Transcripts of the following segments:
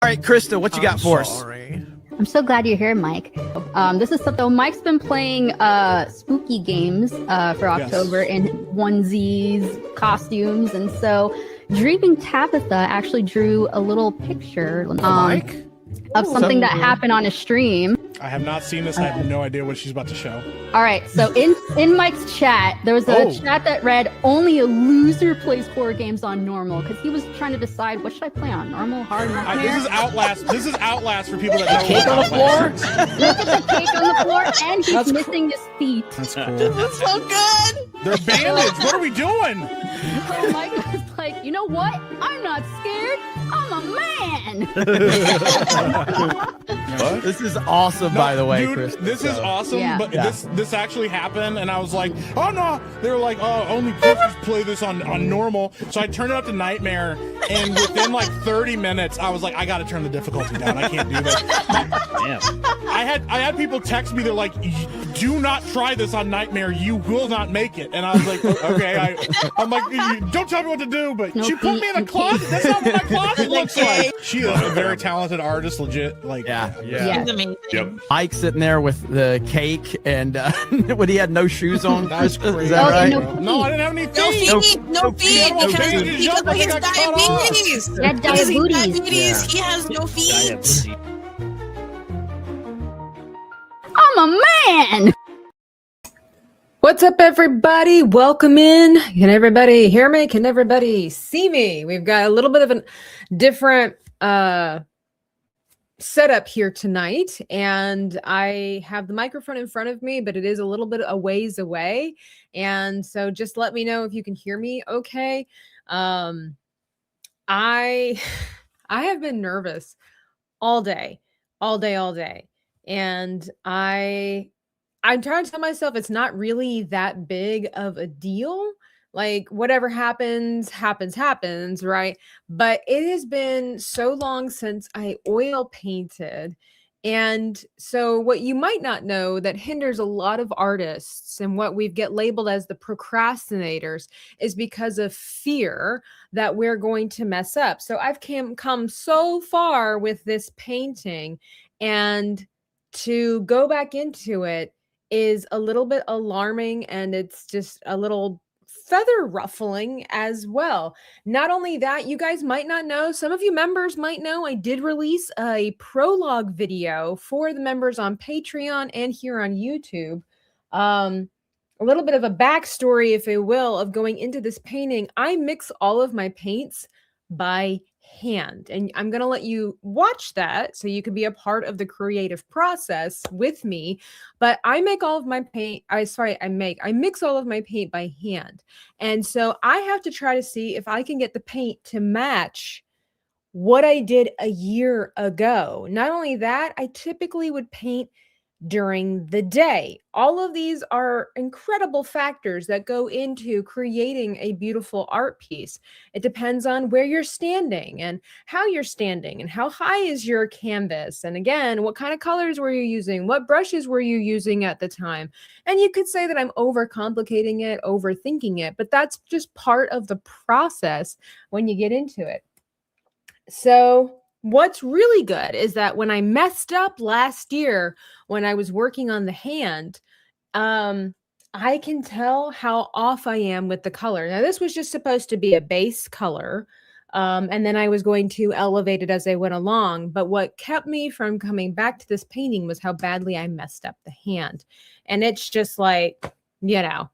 right, Krista, what you got for us? I'm so glad you're here, Mike. This is something. Mike's been playing spooky games for October in onesies, costumes, and so Dreaming Tabitha actually drew a little picture of something that happened on a stream. I have not seen this. I have no idea what she's about to show. All right, so in Mike's chat, there was a chat that read, "Only a loser plays horror games on normal," because he was trying to decide, what should I play on, normal, hard, nightmare? This is Outlast. This is Outlast for people that know. Cake on the floor? Look at the cake on the floor, and he's missing his feet. That's cool. That's so good. They're bandaged. What are we doing? And Mike was like, you know what? I'm not scared. I'm a man. This is awesome, by the way, dude, Chris. This is awesome, Yeah. but this actually happened, and I was like, oh no. They were like, oh, only kids play this on normal. So I turned it up to nightmare, and within like 30 minutes, I was like, I gotta turn the difficulty down. I can't do this. Damn. I had people text me. They're like, do not try this on nightmare. You will not make it. And I was like, okay. I'm like, don't tell me what to do. But she put me in a closet. That's not what my closet looks like. She is a very talented artist, legit. Like, Yeah. It's amazing. Yep. Mike sitting there with the cake and when he had no shoes on. That's Krista, crazy. is that right? No, I didn't have any No feet. feet, no feet, No because feet. he Jump, I gets got cut off. diabetes. He had diabetes. He has no feet. I'm a man. What's up, everybody? Welcome in. Can everybody hear me? Can everybody see me? We've got a little bit of a different setup here tonight, and I have the microphone in front of me, but it is a little bit a ways away, and so just let me know if you can hear me okay. I have been nervous all day, and I'm trying to tell myself it's not really that big of a deal. Like, whatever happens, right? But it has been so long since I oil painted. And so what you might not know that hinders a lot of artists and what we get labeled as the procrastinators is because of fear that we're going to mess up. So I've come so far with this painting, and to go back into it is a little bit alarming, and it's just a little feather ruffling as well. Not only that, you guys might not know, some of you members might know, I did release a prologue video for the members on Patreon and here on YouTube. A little bit of a backstory, if you will, of going into this painting. I mix all of my paints by hand, and I'm going to let you watch that so you can be a part of the creative process with me. But I make all of my paint, I mix all of my paint by hand, and so I have to try to see if I can get the paint to match what I did a year ago. Not only that, I typically would paint during the day. All of these are incredible factors that go into creating a beautiful art piece. It depends on where you're standing and how you're standing and how high is your canvas. And again, what kind of colors were you using? What brushes were you using at the time? And you could say that I'm overcomplicating it, overthinking it, but that's just part of the process when you get into it. So what's really good is that when I messed up last year, when I was working on the hand, I can tell how off I am with the color. Now, this was just supposed to be a base color, and then I was going to elevate it as I went along. But what kept me from coming back to this painting was how badly I messed up the hand. And it's just like, it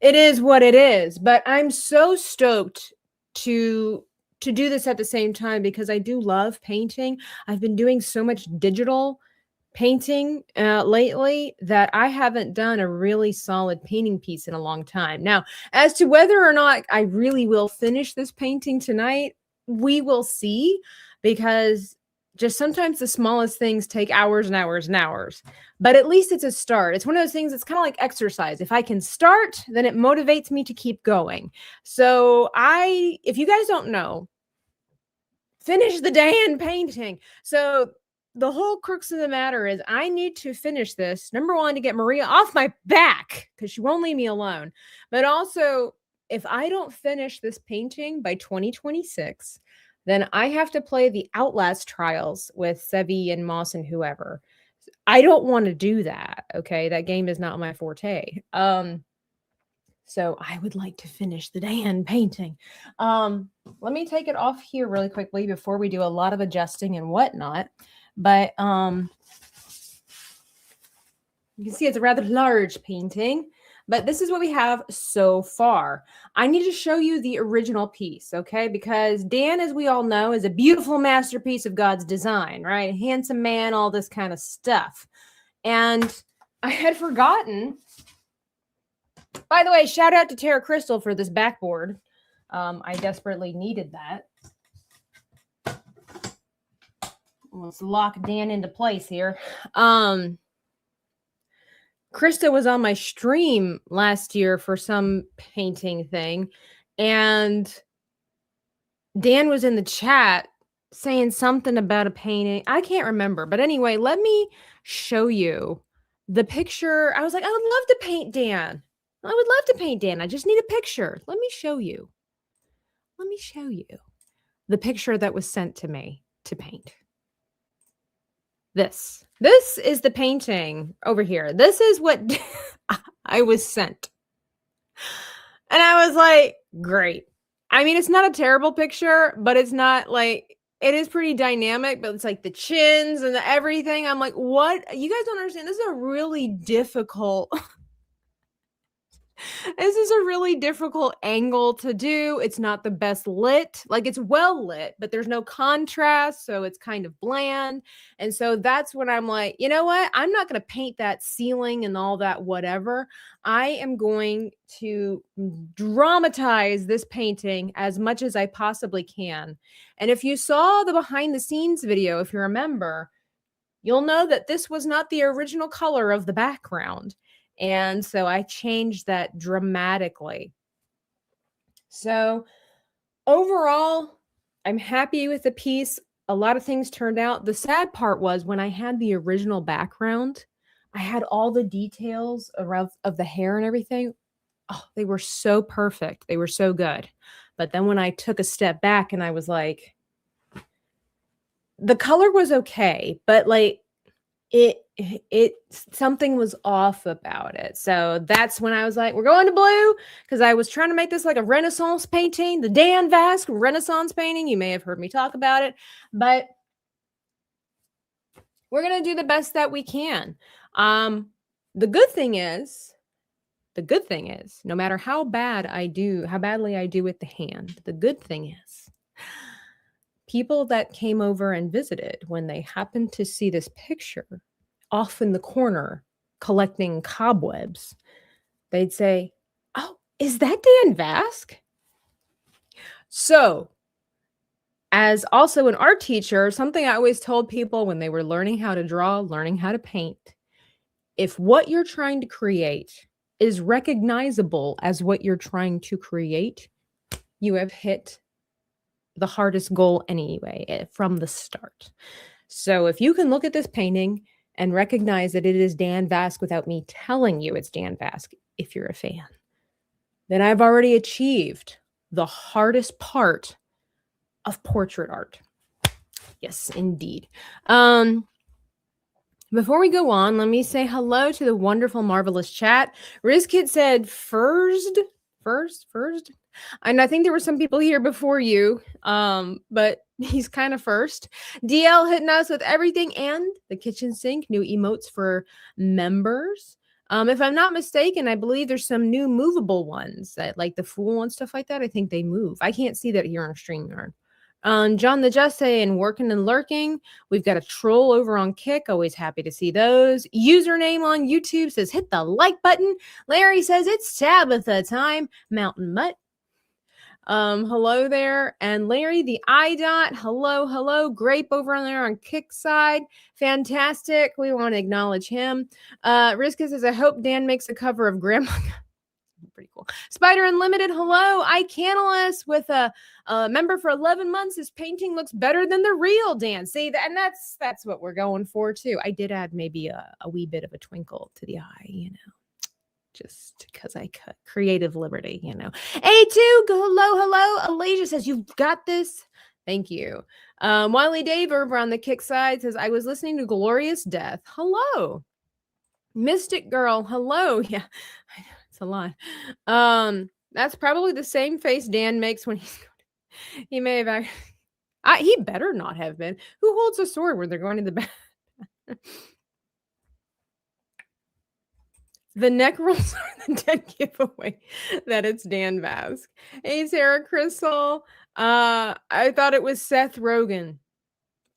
is what it is. But I'm so stoked to do this at the same time because I do love painting. I've been doing so much digital painting lately that I haven't done a really solid painting piece in a long time. Now, as to whether or not I really will finish this painting tonight, we will see, because just sometimes the smallest things take hours and hours and hours. But at least it's a start. It's one of those things that's kind of like exercise. If I can start, then it motivates me to keep going. So if you guys don't know, finish the damn painting. So the whole crux of the matter is I need to finish this. Number one, to get Maria off my back because she won't leave me alone. But also, if I don't finish this painting by 2026, then I have to play the Outlast trials with Sevi and Moss and whoever. I don't want to do that. Okay. That game is not my forte. So I would like to finish the Dan painting. Let me take it off here really quickly before we do a lot of adjusting and whatnot. But you can see it's a rather large painting, but this is what we have so far. I need to show you the original piece, okay? Because Dan, as we all know, is a beautiful masterpiece of God's design, right? Handsome man, all this kind of stuff. And I had forgotten. By the way, shout out to Tara Crystal for this backboard. I desperately needed that. Let's lock Dan into place here. Krista was on my stream last year for some painting thing, and Dan was in the chat saying something about a painting. I can't remember, but anyway, let me show you the picture. I was like, I would love to paint Dan. I would love to paint Dan. I just need a picture. Let me show you. Let me show you the picture that was sent to me to paint. This is the painting over here. This is what I was sent. And I was like, great. I mean, it's not a terrible picture, but it's not like, it is pretty dynamic, but it's like the chins and the everything. I'm like, what? You guys don't understand. This is a really difficult This is a really difficult angle to do. It's not the best lit. Like, it's well lit, but there's no contrast, so it's kind of bland. And so that's when I'm like, you know what? I'm not going to paint that ceiling and all that whatever. I am going to dramatize this painting as much as I possibly can. And if you saw the behind the scenes video, if you remember, you'll know that this was not the original color of the background. And so I changed that dramatically. So overall, I'm happy with the piece. A lot of things turned out. The sad part was when I had the original background, I had all the details around of the hair and everything. Oh, they were so perfect. They were so good. But then when I took a step back and I was like, the color was okay, but like it something was off about it. So that's when I was like, we're going to blue, because I was trying to make this like a Renaissance painting, the Dan Vasc Renaissance painting. You may have heard me talk about it, but we're going to do the best that we can. The good thing is, no matter how badly I do with the hand, the good thing is people that came over and visited, when they happened to see this picture off in the corner collecting cobwebs, they'd say, oh, is that Dan Vasc? So, as also an art teacher, something I always told people when they were learning how to draw, learning how to paint, if what you're trying to create is recognizable as what you're trying to create, you have hit the hardest goal anyway from the start. So if you can look at this painting and recognize that it is Dan Vasc without me telling you it's Dan Vasc, if you're a fan, then I've already achieved the hardest part of portrait art. Yes, indeed. Before we go on, let me say hello to the wonderful, marvelous chat. RizKid said first. And I think there were some people here before you, but he's kind of first. DL hitting us with everything and the kitchen sink, new emotes for members. If I'm not mistaken, I believe there's some new movable ones that, like the Fool and stuff like that. I think they move. I can't see that here on StreamYard. John the Just saying working and lurking. We've got a troll over on Kick. Always happy to see those. Username on YouTube says hit the like button. Larry says it's Tabitha time. Mountain Mutt. Hello there. And Larry the iDot. Hello. Grape over on there on Kick side. Fantastic. We want to acknowledge him. Rizka says, I hope Dan makes a cover of Grandma. Pretty cool. Spider Unlimited, hello. iCanalist with a member for 11 months. His painting looks better than the real Dan. See, and that's what we're going for too. I did add maybe a wee bit of a twinkle to the eye, you know, just because I cut creative liberty, you know. A2, hello. Alasia says, you've got this. Thank you. Wiley Dave over on the kick side says, I was listening to Glorious Death. Hello. Mystic Girl. Hello. Yeah, I know, it's a lot. That's probably the same face Dan makes when he may have he better not have been. Who holds a sword when they're going to the back? The neck rolls are the dead giveaway that it's Dan Vasc. Hey, Sarah Crystal. I thought it was Seth Rogen.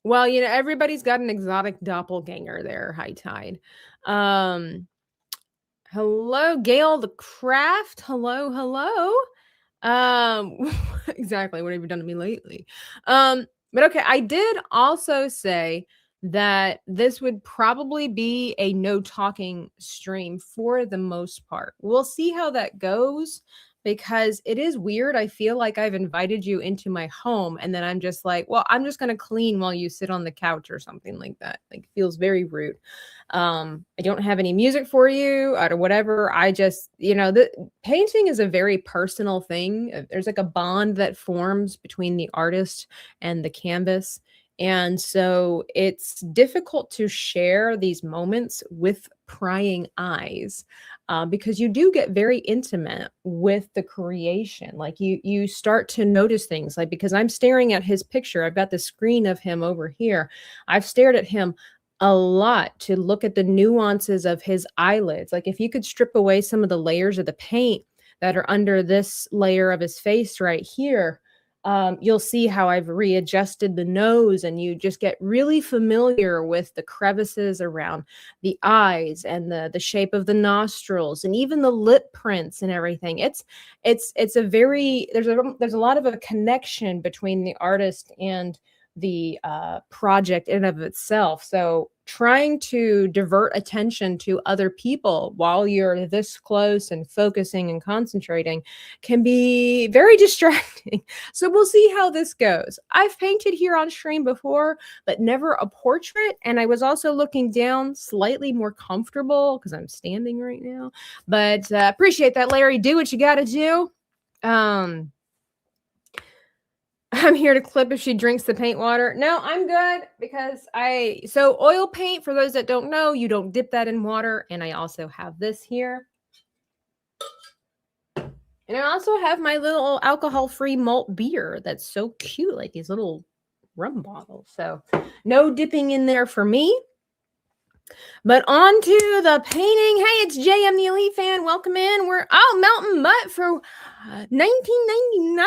Well, everybody's got an exotic doppelganger there, High Tide. Hello, Gail the Craft. Hello. Exactly. What have you done to me lately? But okay, I did also say that this would probably be a no talking stream for the most part. We'll see how that goes because it is weird. I feel like I've invited you into my home and then I'm just like, well, I'm just going to clean while you sit on the couch or something like that. Like, it feels very rude. I don't have any music for you or whatever. I just, the painting is a very personal thing. There's like a bond that forms between the artist and the canvas. And so it's difficult to share these moments with prying eyes because you do get very intimate with the creation. Like you start to notice things, like, because I'm staring at his picture. I've got the screen of him over here. I've stared at him a lot to look at the nuances of his eyelids. Like, if you could strip away some of the layers of the paint that are under this layer of his face right here, you'll see how I've readjusted the nose, and you just get really familiar with the crevices around the eyes and the shape of the nostrils and even the lip prints and everything. It's a very, there's a lot of a connection between the artist and the project in of itself. So trying to divert attention to other people while you're this close and focusing and concentrating can be very distracting. So we'll see how this goes. I've painted here on stream before, but never a portrait. And I was also looking down, slightly more comfortable because I'm standing right now. But appreciate that, Larry. Do what you got to do. I'm here to clip if she drinks the paint water. No, I'm good because so oil paint, for those that don't know, you don't dip that in water. And I also have this here. And I also have my little alcohol-free malt beer that's so cute, like these little rum bottles. So no dipping in there for me. But on to the painting. Hey, it's JM the Elite Fan. Welcome in. We're Mountain Mutt for 1999.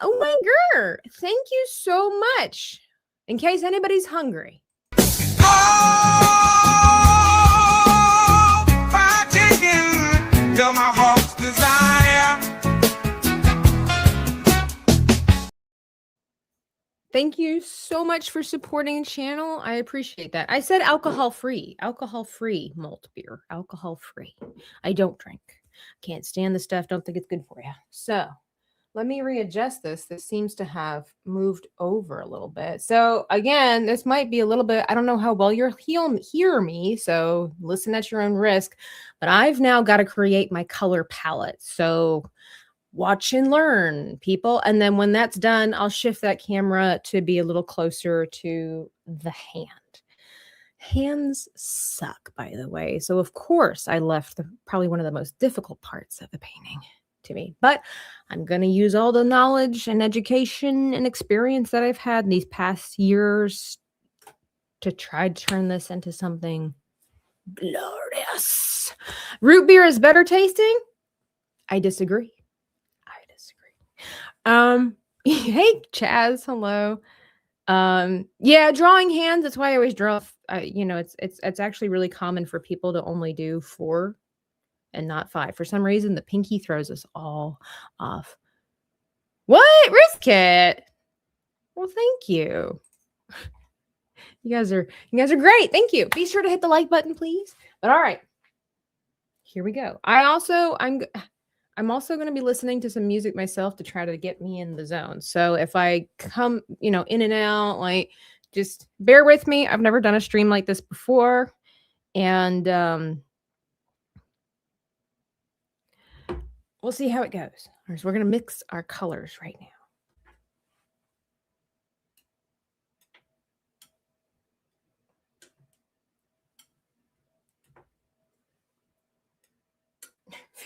Oh my god. Thank you so much. In case anybody's hungry. Oh, fried chicken, till my heart's desire. Thank you so much for supporting the channel. I appreciate that. I said alcohol-free malt beer. Alcohol-free. I don't drink. Can't stand the stuff. Don't think it's good for you. So let me readjust this. This seems to have moved over a little bit. So again, this might be a little bit, I don't know how well you'll hear me, so listen at your own risk. But I've now got to create my color palette. So watch and learn, people. And then when that's done, I'll shift that camera to be a little closer to the hand. Hands suck, by the way. So of course I left probably one of the most difficult parts of the painting to me. But I'm going to use all the knowledge and education and experience that I've had in these past years to try to turn this into something glorious. Root beer is better tasting? I disagree. Hey Chaz, hello. Yeah, drawing hands, that's why I always draw. It's actually really common for people to only do 4 and not 5. For some reason the pinky throws us all off. What? Riskit? Well, thank you. You guys are great. Thank you. Be sure to hit the like button, please. But all right, here we go. I'm also going to be listening to some music myself to try to get me in the zone. So if I come, in and out, like, just bear with me. I've never done a stream like this before. And we'll see how it goes. So we're going to mix our colors right now.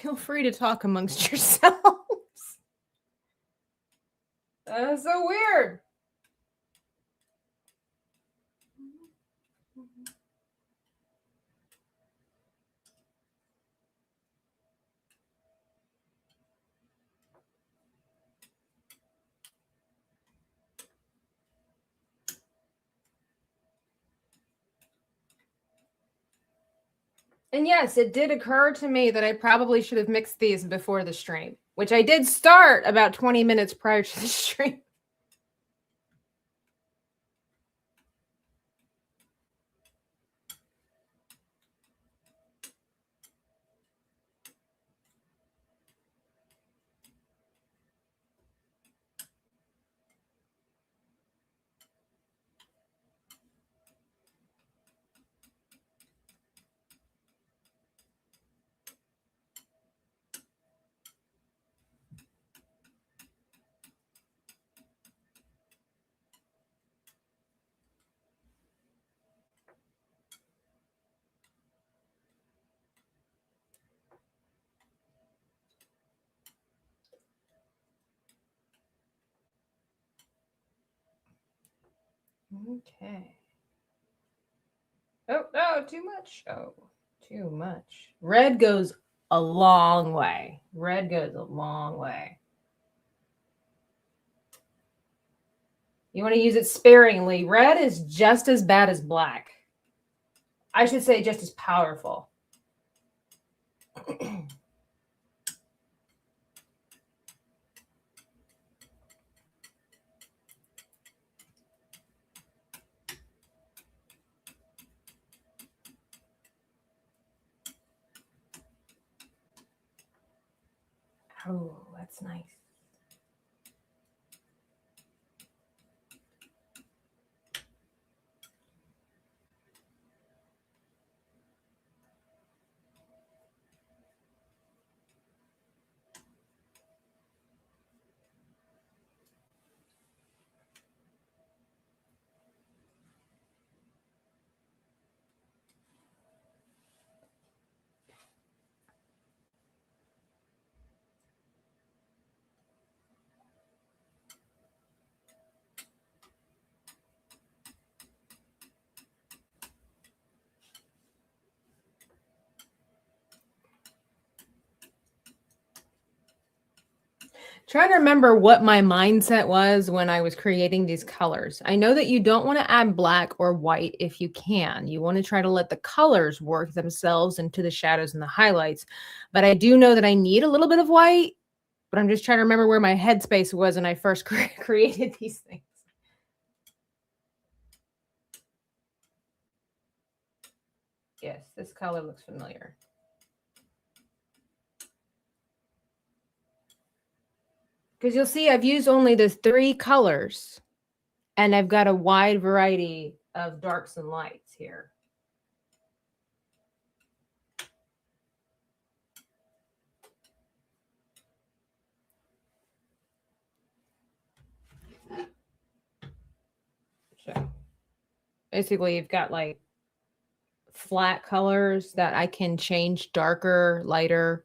Feel free to talk amongst yourselves. That's so weird. And yes, it did occur to me that I probably should have mixed these before the stream, which I did start about 20 minutes prior to the stream. Okay. Oh, no, too much. Oh, too much. Red goes a long way. Red goes a long way. You want to use it sparingly. Red is just as bad as black. I should say just as powerful. Oh, that's nice. Trying to remember what my mindset was when I was creating these colors. I know that you don't want to add black or white if you can. You want to try to let the colors work themselves into the shadows and the highlights. But I do know that I need a little bit of white, but I'm just trying to remember where my headspace was when I first created these things. Yes, this color looks familiar. Because you'll see I've used only the 3 colors, and I've got a wide variety of darks and lights here. So basically you've got like flat colors that I can change darker, lighter.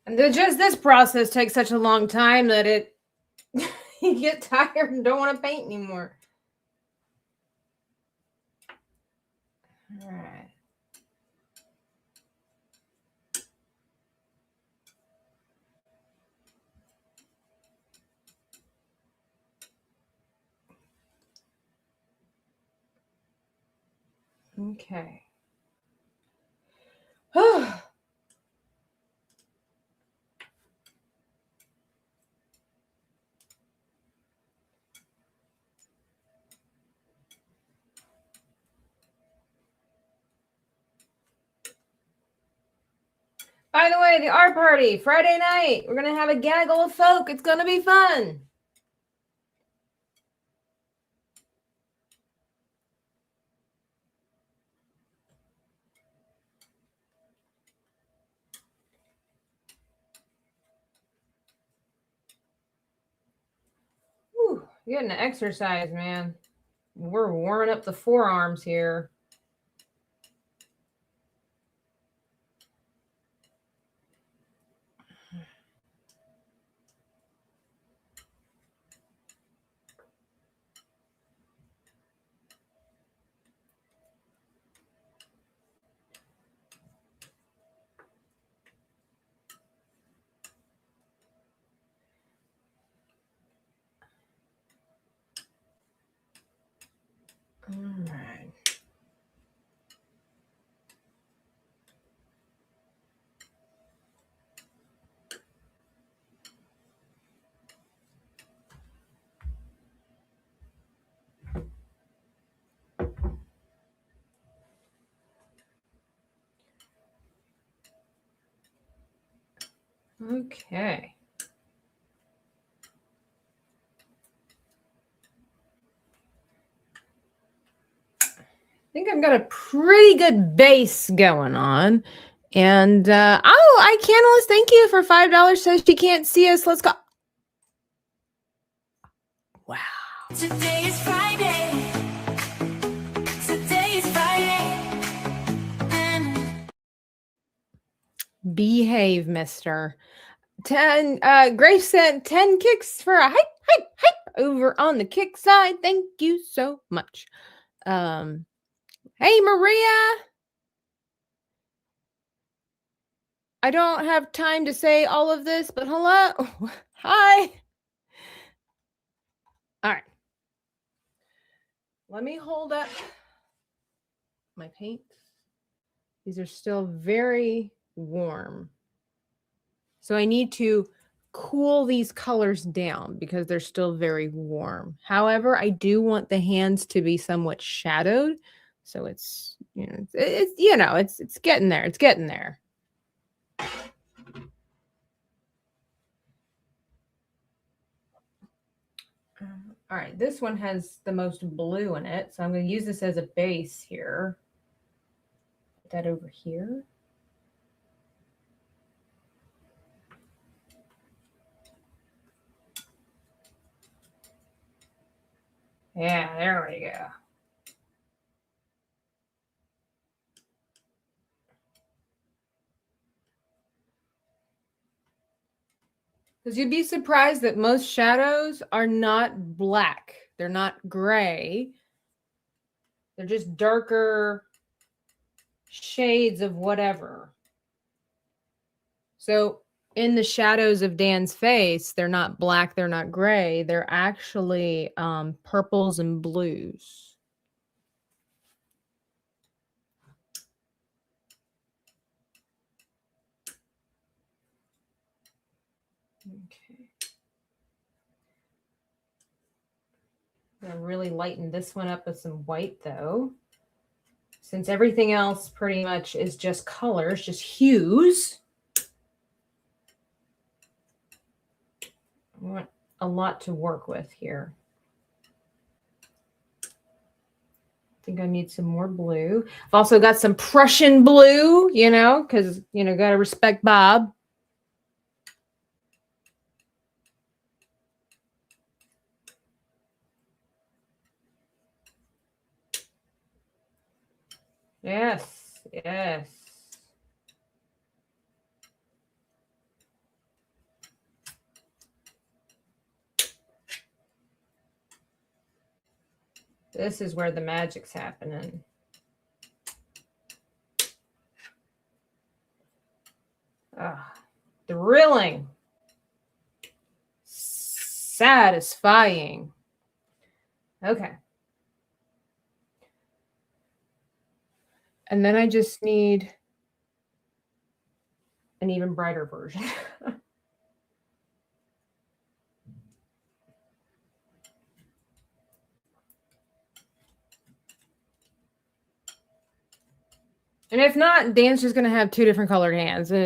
And just this process takes such a long time that it you get tired and don't want to paint anymore. All right. Okay. By the way, the art party, Friday night. We're going to have a gaggle of folk. It's going to be fun. Whew, getting an exercise, man. We're warming up the forearms here. All right. Okay. I think I've got a pretty good base going on. And I Canalist, thank you for $5. Says she can't see us. Let's go. Wow. Today is Friday. Today is Friday. Behave, mister. 10 Grace sent 10 kicks for a hype over on the kick side. Thank you so much. Hey Maria. I don't have time to say all of this, but hello. Hi. All right. Let me hold up my paint. These are still very warm. So I need to cool these colors down because they're still very warm. However, I do want the hands to be somewhat shadowed. So it's, it's getting there. It's getting there. All right, this one has the most blue in it. So I'm going to use this as a base here. Put that over here. Yeah, there we go. Because you'd be surprised that most shadows are not black. They're not gray. They're just darker shades of whatever. So in the shadows of Dan's face, they're not black, they're not gray. They're actually purples and blues. Okay. I'm gonna really lighten this one up with some white though. Since everything else pretty much is just colors, just hues. I want a lot to work with here. I think I need some more blue. I've also got some Prussian blue, because, got to respect Bob. Yes, yes. This is where the magic's happening. Thrilling. Satisfying. Okay. And then I just need an even brighter version. And if not, Dan's just gonna have 2 different colored hands. All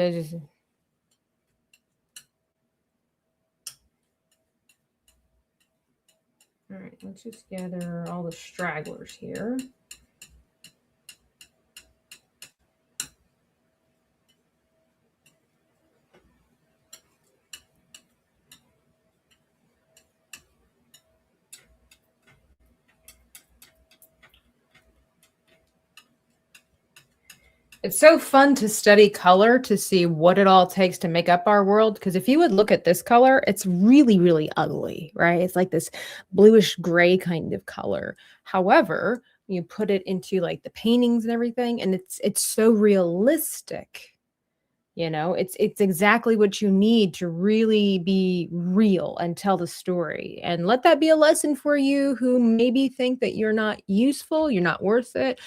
right, let's just gather all the stragglers here. It's so fun to study color to see what it all takes to make up our world. Because if you would look at this color, it's really, really ugly, right? It's like this bluish gray kind of color. However, you put it into like the paintings and everything, and it's so realistic. You know, it's exactly what you need to really be real and tell the story. And let that be a lesson for you who maybe think that you're not useful, you're not worth it,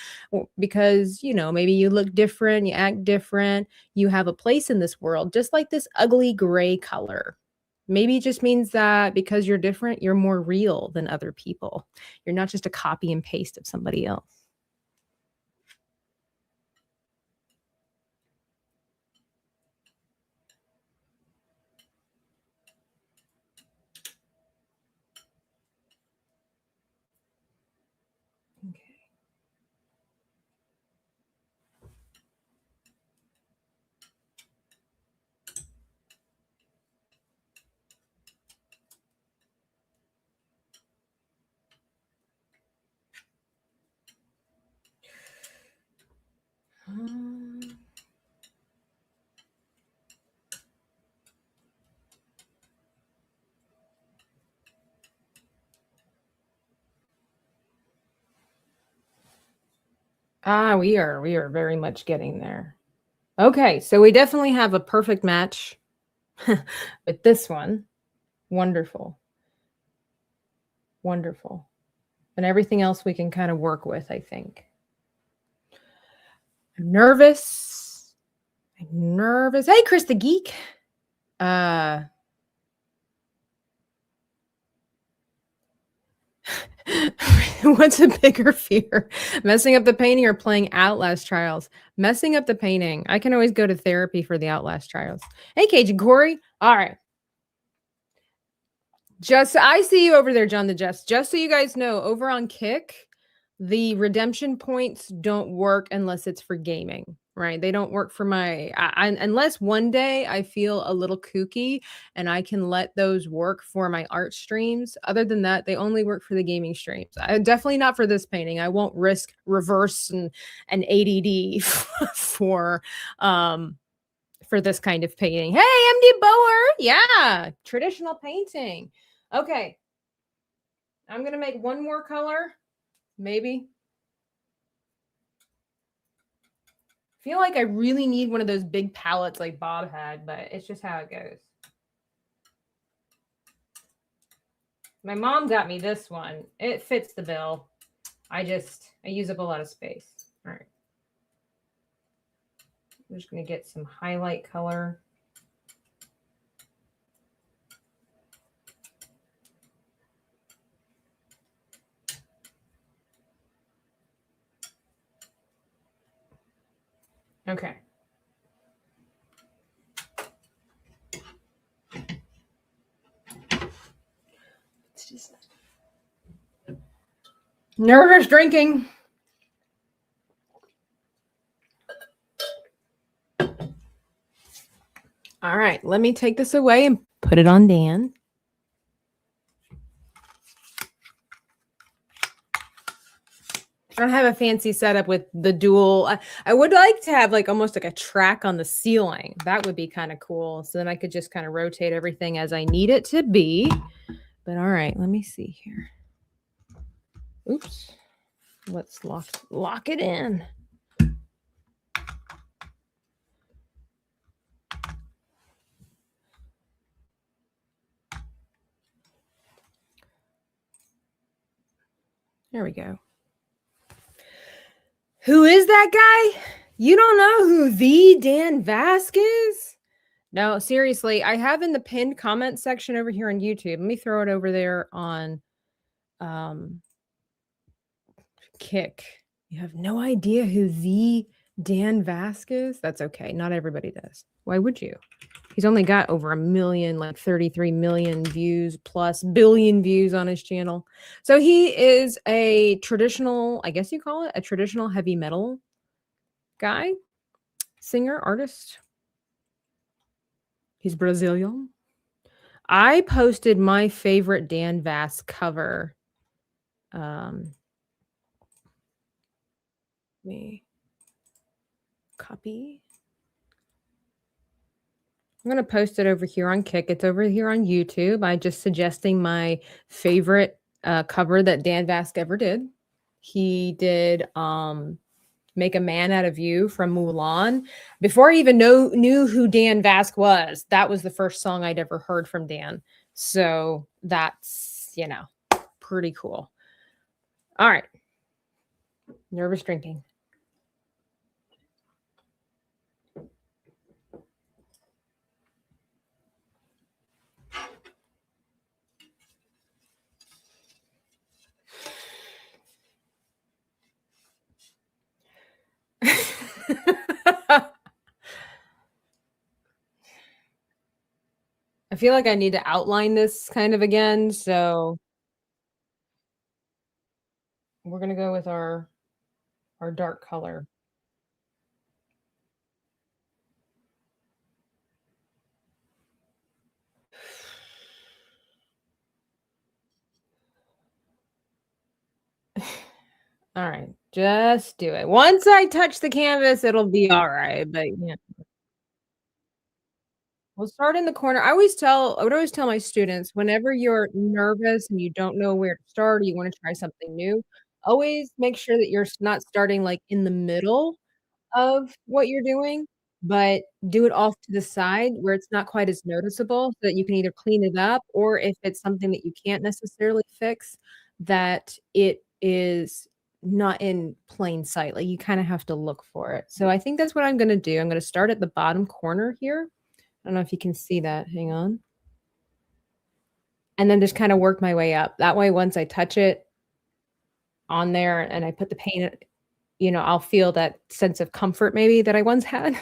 because, you know, maybe you look different, you act different, you have a place in this world, just like this ugly gray color. Maybe it just means that because you're different, you're more real than other people. You're not just a copy and paste of somebody else. We are very much getting there. Okay, so we definitely have a perfect match with this one. Wonderful. Wonderful. And everything else we can kind of work with, I think. I'm nervous. I'm nervous. Hey, Chris the Geek. What's a bigger fear? Messing up the painting or playing Outlast Trials? Messing up the painting. I can always go to therapy for the Outlast Trials. Hey, Cajun Corey. All right. Just, I see you over there, John the Just. Just so you guys know, over on Kick, the redemption points don't work unless it's for gaming, right? They don't work for my, unless one day I feel a little kooky and I can let those work for my art streams. Other than that, they only work for the gaming streams. Definitely not for this painting. I won't risk reverse and ADD for this kind of painting. Hey, MD Bower. Yeah, traditional painting. Okay. I'm going to make one more color. Maybe. I feel like I really need one of those big palettes like Bob had, but it's just how it goes. My mom got me this one. It fits the bill. I use up a lot of space. All right. I'm just going to get some highlight color. Okay. It's just nervous drinking. All right, let me take this away and put it on Dan. I don't have a fancy setup with the dual. I would like to have like almost like a track on the ceiling. That would be kind of cool. So then I could just kind of rotate everything as I need it to be. But all right, let me see here. Oops. Let's lock it in. There we go. Who is that guy? You don't know who the Dan Vasc is? No, seriously, I have in the pinned comment section over here on YouTube. Let me throw it over there on Kick. You have no idea who the Dan Vasquez? That's okay. Not everybody does. Why would you? He's only got over 1 million, like 33 million views plus billion views on his channel. So he is a traditional, I guess you call it, a traditional heavy metal guy, singer, artist. He's Brazilian. I posted my favorite Dan Vasc cover. Me copy. I'm going to post it over here on Kick. It's over here on YouTube. I'm just suggesting my favorite cover that Dan Vasc ever did. He did Make a Man Out of You from Mulan. Before I even knew who Dan Vasc was, that was the first song I'd ever heard from Dan. So that's, you know, pretty cool. All right. Nervous drinking. I feel like I need to outline this kind of again, so we're going to go with our dark color. All right, just do it. Once I touch the canvas, it'll be all right, but yeah. We'll start in the corner. I would always tell my students, whenever you're nervous and you don't know where to start or you want to try something new, always make sure that you're not starting like in the middle of what you're doing, but do it off to the side where it's not quite as noticeable so that you can either clean it up or if it's something that you can't necessarily fix, that it is not in plain sight. Like you kind of have to look for it. So I think that's what I'm going to do. I'm going to start at the bottom corner here. I don't know if you can see that. Hang on. And then just kind of work my way up. That way, once I touch it on there and I put the paint, you know, I'll feel that sense of comfort maybe that I once had.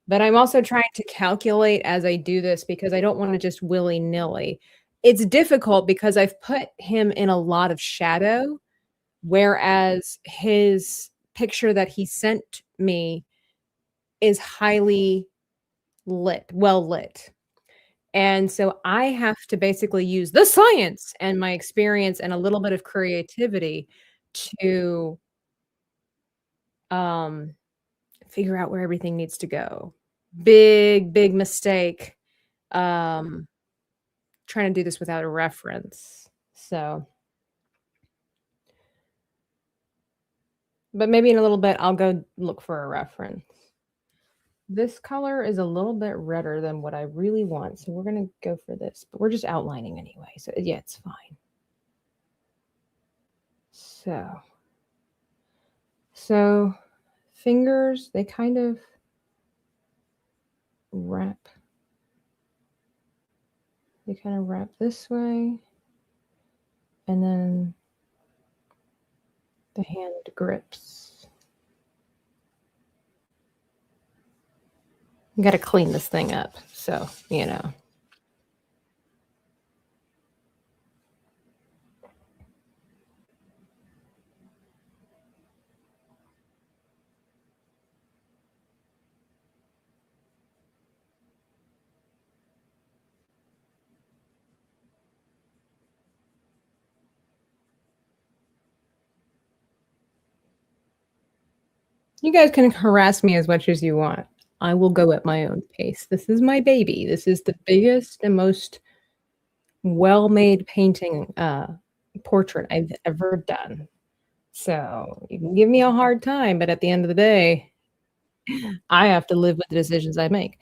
But I'm also trying to calculate as I do this because I don't want to just willy-nilly. It's difficult because I've put him in a lot of shadow, whereas his picture that he sent me is highly lit, well lit. And so I have to basically use the science and my experience and a little bit of creativity to figure out where everything needs to go. Big mistake. Trying to do this without a reference. So, but maybe in a little bit, I'll go look for a reference. This color is a little bit redder than what I really want. So we're going to go for this, but we're just outlining anyway. So yeah, it's fine. So fingers, they kind of wrap. They kind of wrap this way. And then the hand grips. You got to clean this thing up. So, you know. You guys can harass me as much as you want. I will go at my own pace. This is my baby. This is the biggest and most well-made painting portrait I've ever done. So you can give me a hard time, but at the end of the day, I have to live with the decisions I make.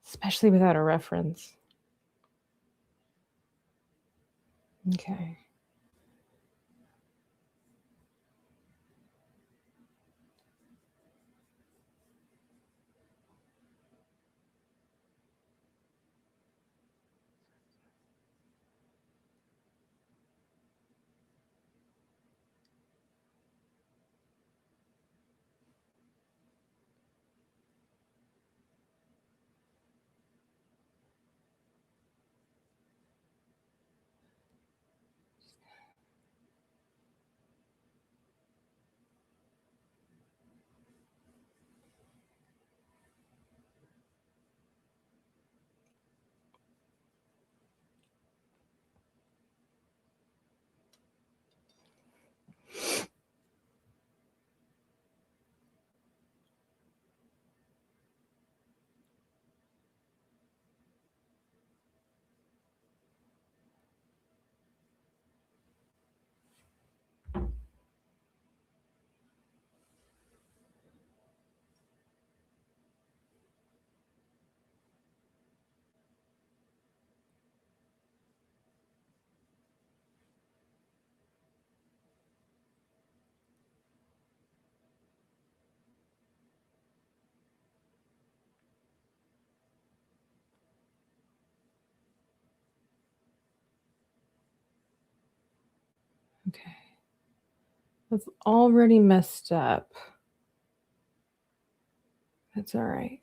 Especially without a reference. Okay. It's already messed up. That's all right.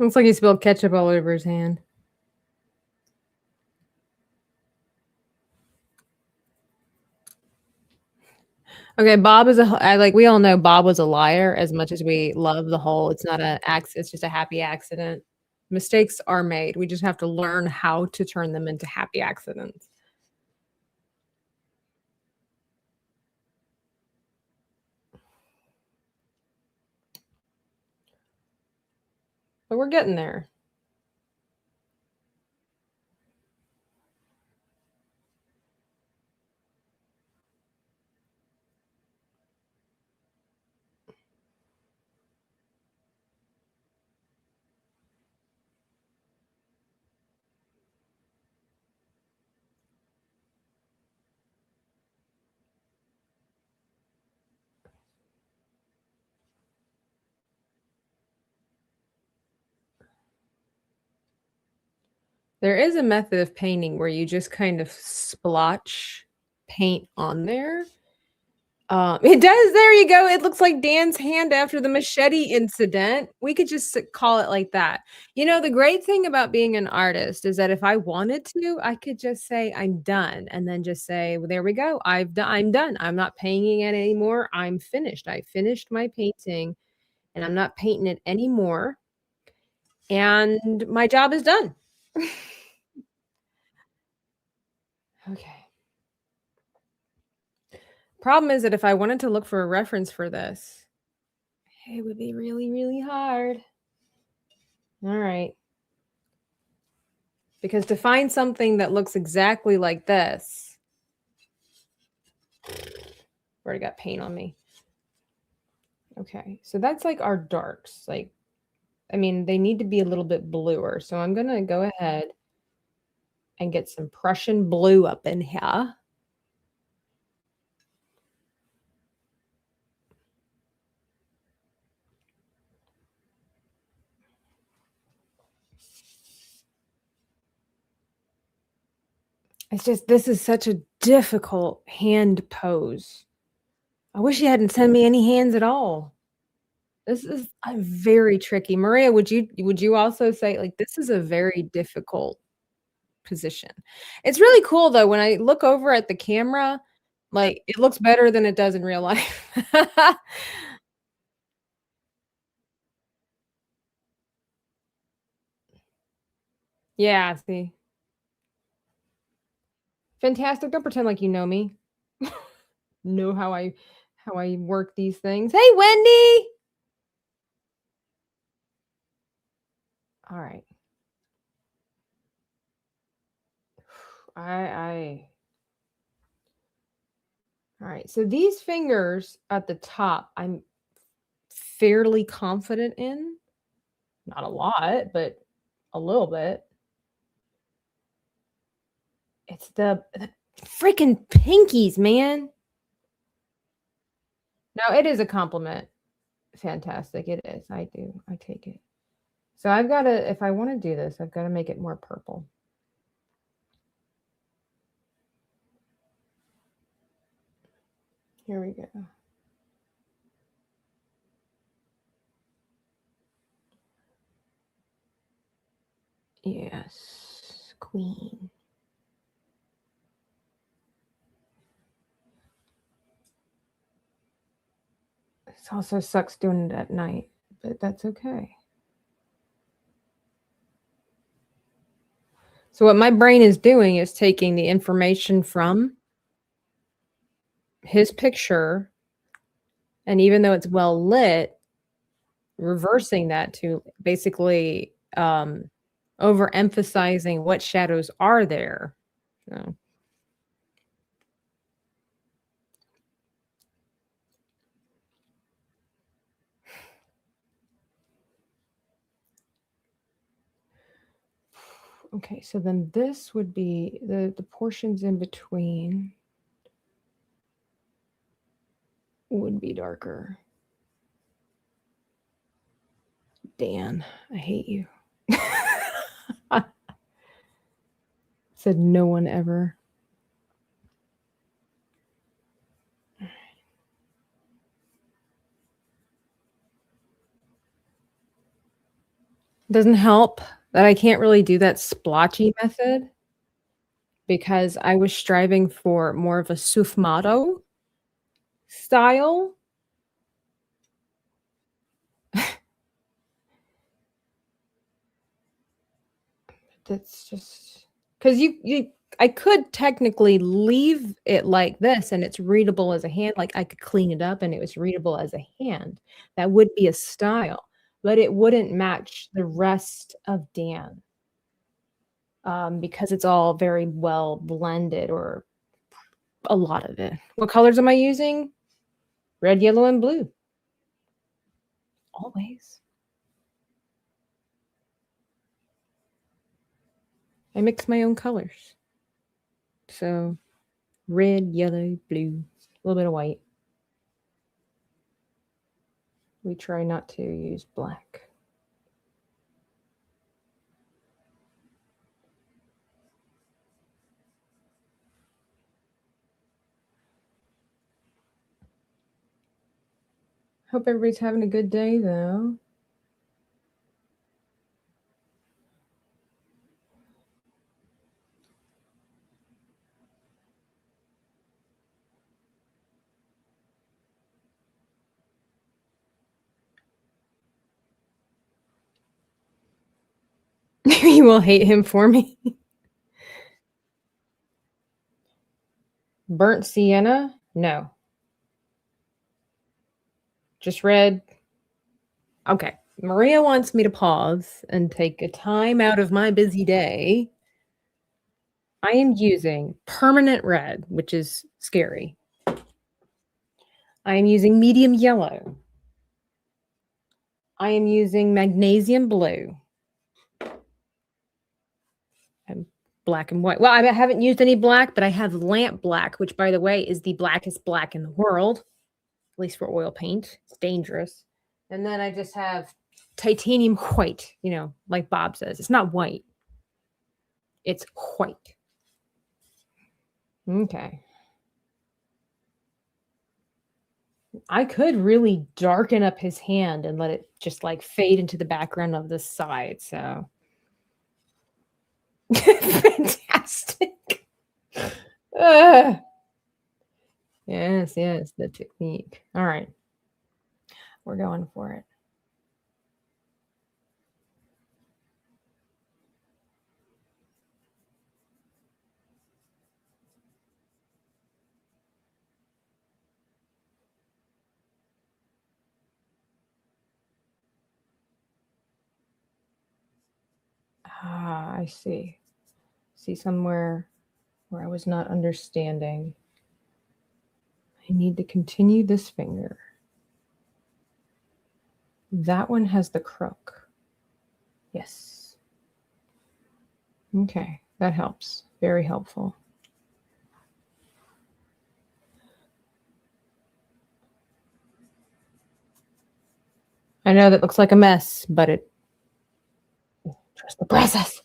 Looks like he spilled ketchup all over his hand. Okay, Bob is we all know Bob was a liar as much as we love the whole it's not it's just a happy accident. Mistakes are made. We just have to learn how to turn them into happy accidents. But we're getting there. There is a method of painting where you just kind of splotch paint on there. It does. There you go. It looks like Dan's hand after the machete incident. We could just call it like that. You know, the great thing about being an artist is that if I wanted to, I could just say I'm done and then just say, well, there we go. I'm done. I'm not painting it anymore. I'm finished. I finished my painting and I'm not painting it anymore. And my job is done. Okay. Problem is that if I wanted to look for a reference for this, it would be really, really hard. All right. Because to find something that looks exactly like this, already got paint on me. Okay, so that's like our darks. Like, I mean, they need to be a little bit bluer. So I'm gonna go ahead and get some Prussian blue up in here. It's just, this is such a difficult hand pose. I wish you hadn't sent me any hands at all. This is very tricky. Maria, would you also say like this is a very difficult position? It's really cool though when I look over at the camera, like it looks better than it does in real life. Yeah, see. Fantastic. Don't pretend like you know me. Know how I work these things. Hey, Wendy. All right. All right. So these fingers at the top, I'm fairly confident in. Not a lot, but a little bit. It's the freaking pinkies, man. No, it is a compliment. Fantastic. It is. I take it. So I've got to, if I want to do this, I've got to make it more purple. Here we go. Yes, queen. This also sucks doing it at night, but that's okay. So what my brain is doing is taking the information from his picture, and even though it's well lit, reversing that to basically overemphasizing what shadows are there. So. Okay, so then this would be the portions in between would be darker. Dan, I hate you. Said no one ever. Doesn't help that I can't really do that splotchy method because I was striving for more of a sfumato style. That's just because I could technically leave it like this and it's readable as a hand. Like I could clean it up and it was readable as a hand. That would be a style, but it wouldn't match the rest of Dan because it's all very well blended, or a lot of it. What colors am I using? Red, yellow, and blue. Always. I mix my own colors. So red, yellow, blue, a little bit of white. We try not to use black. Hope everybody's having a good day, though. You will hate him for me. Burnt sienna? No. Just red. Okay. Maria wants me to pause and take a time out of my busy day. I am using permanent red, which is scary. I am using medium yellow. I am using magnesium blue. And black and white. Well, I haven't used any black, but I have lamp black, which, by the way, is the blackest black in the world, at least for oil paint. It's dangerous. And then I just have titanium white, you know, like Bob says. It's not white. It's white. Okay. I could really darken up his hand and let it just like fade into the background of the side. So fantastic. Yes, the technique. All right. We're going for it. Ah, I see. See somewhere where I was not understanding. I need to continue this finger. That one has the crook. Yes. Okay, that helps. Very helpful. I know that looks like a mess, but trust the process.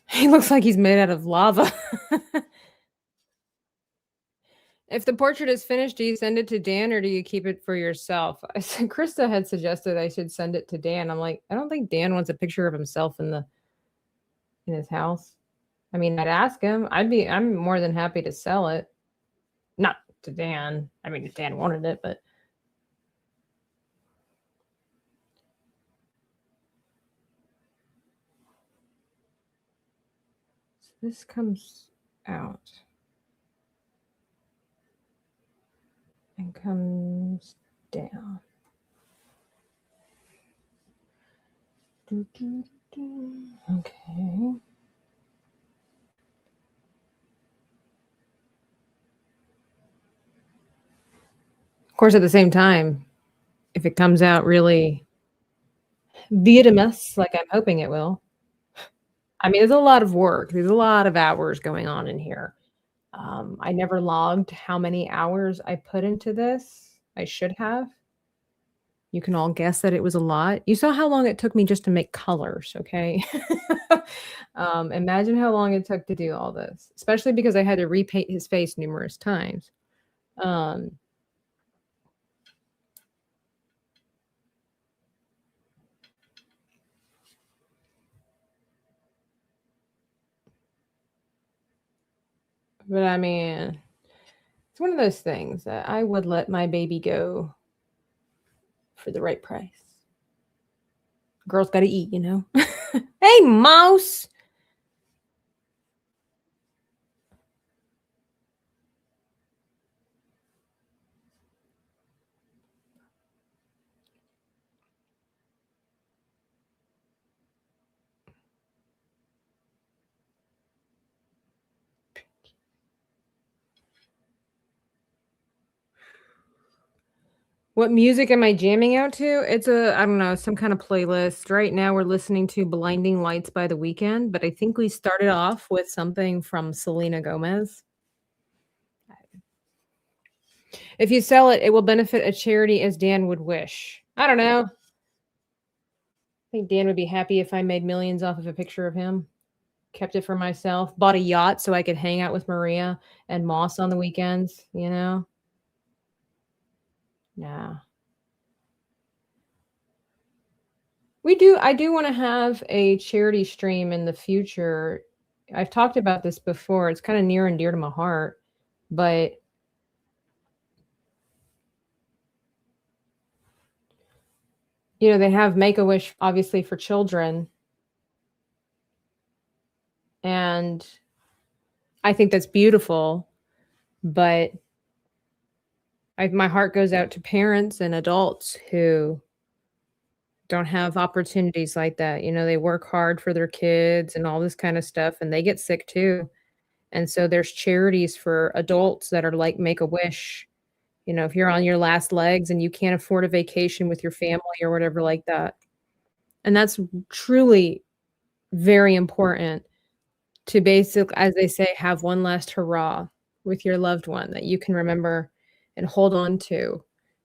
He looks like he's made out of lava. If the portrait is finished, do you send it to Dan or do you keep it for yourself? I said Krista had suggested I should send it to Dan. I'm like, I don't think Dan wants a picture of himself in his house. I mean, I'd ask him. I'm more than happy to sell it. Not to Dan. I mean, if Dan wanted it, but so this comes out and comes down. Okay. Of course, at the same time, if it comes out really Vietnamese, like I'm hoping it will. I mean, there's a lot of work. There's a lot of hours going on in here. I never logged how many hours I put into this. I should have. You can all guess that it was a lot. You saw how long it took me just to make colors, okay? Imagine how long it took to do all this, especially because I had to repaint his face numerous times. But I mean, it's one of those things that I would let my baby go for the right price. Girls got to eat, you know? Hey, mouse. What music am I jamming out to? It's I don't know, some kind of playlist. Right now we're listening to Blinding Lights by The Weeknd, but I think we started off with something from Selena Gomez. If you sell it, it will benefit a charity as Dan would wish. I don't know. I think Dan would be happy if I made millions off of a picture of him. Kept it for myself. Bought a yacht so I could hang out with Maria and Moss on the weekends, you know? Nah. I do want to have a charity stream in the future. I've talked about this before. It's kind of near and dear to my heart, but they have Make-A-Wish obviously for children. And I think that's beautiful, but my heart goes out to parents and adults who don't have opportunities like that. They work hard for their kids and all this kind of stuff, and they get sick too. And so there's charities for adults that are like Make-A-Wish. If you're on your last legs and you can't afford a vacation with your family or whatever like that. And that's truly very important to basically, as they say, have one last hurrah with your loved one that you can remember and hold on to,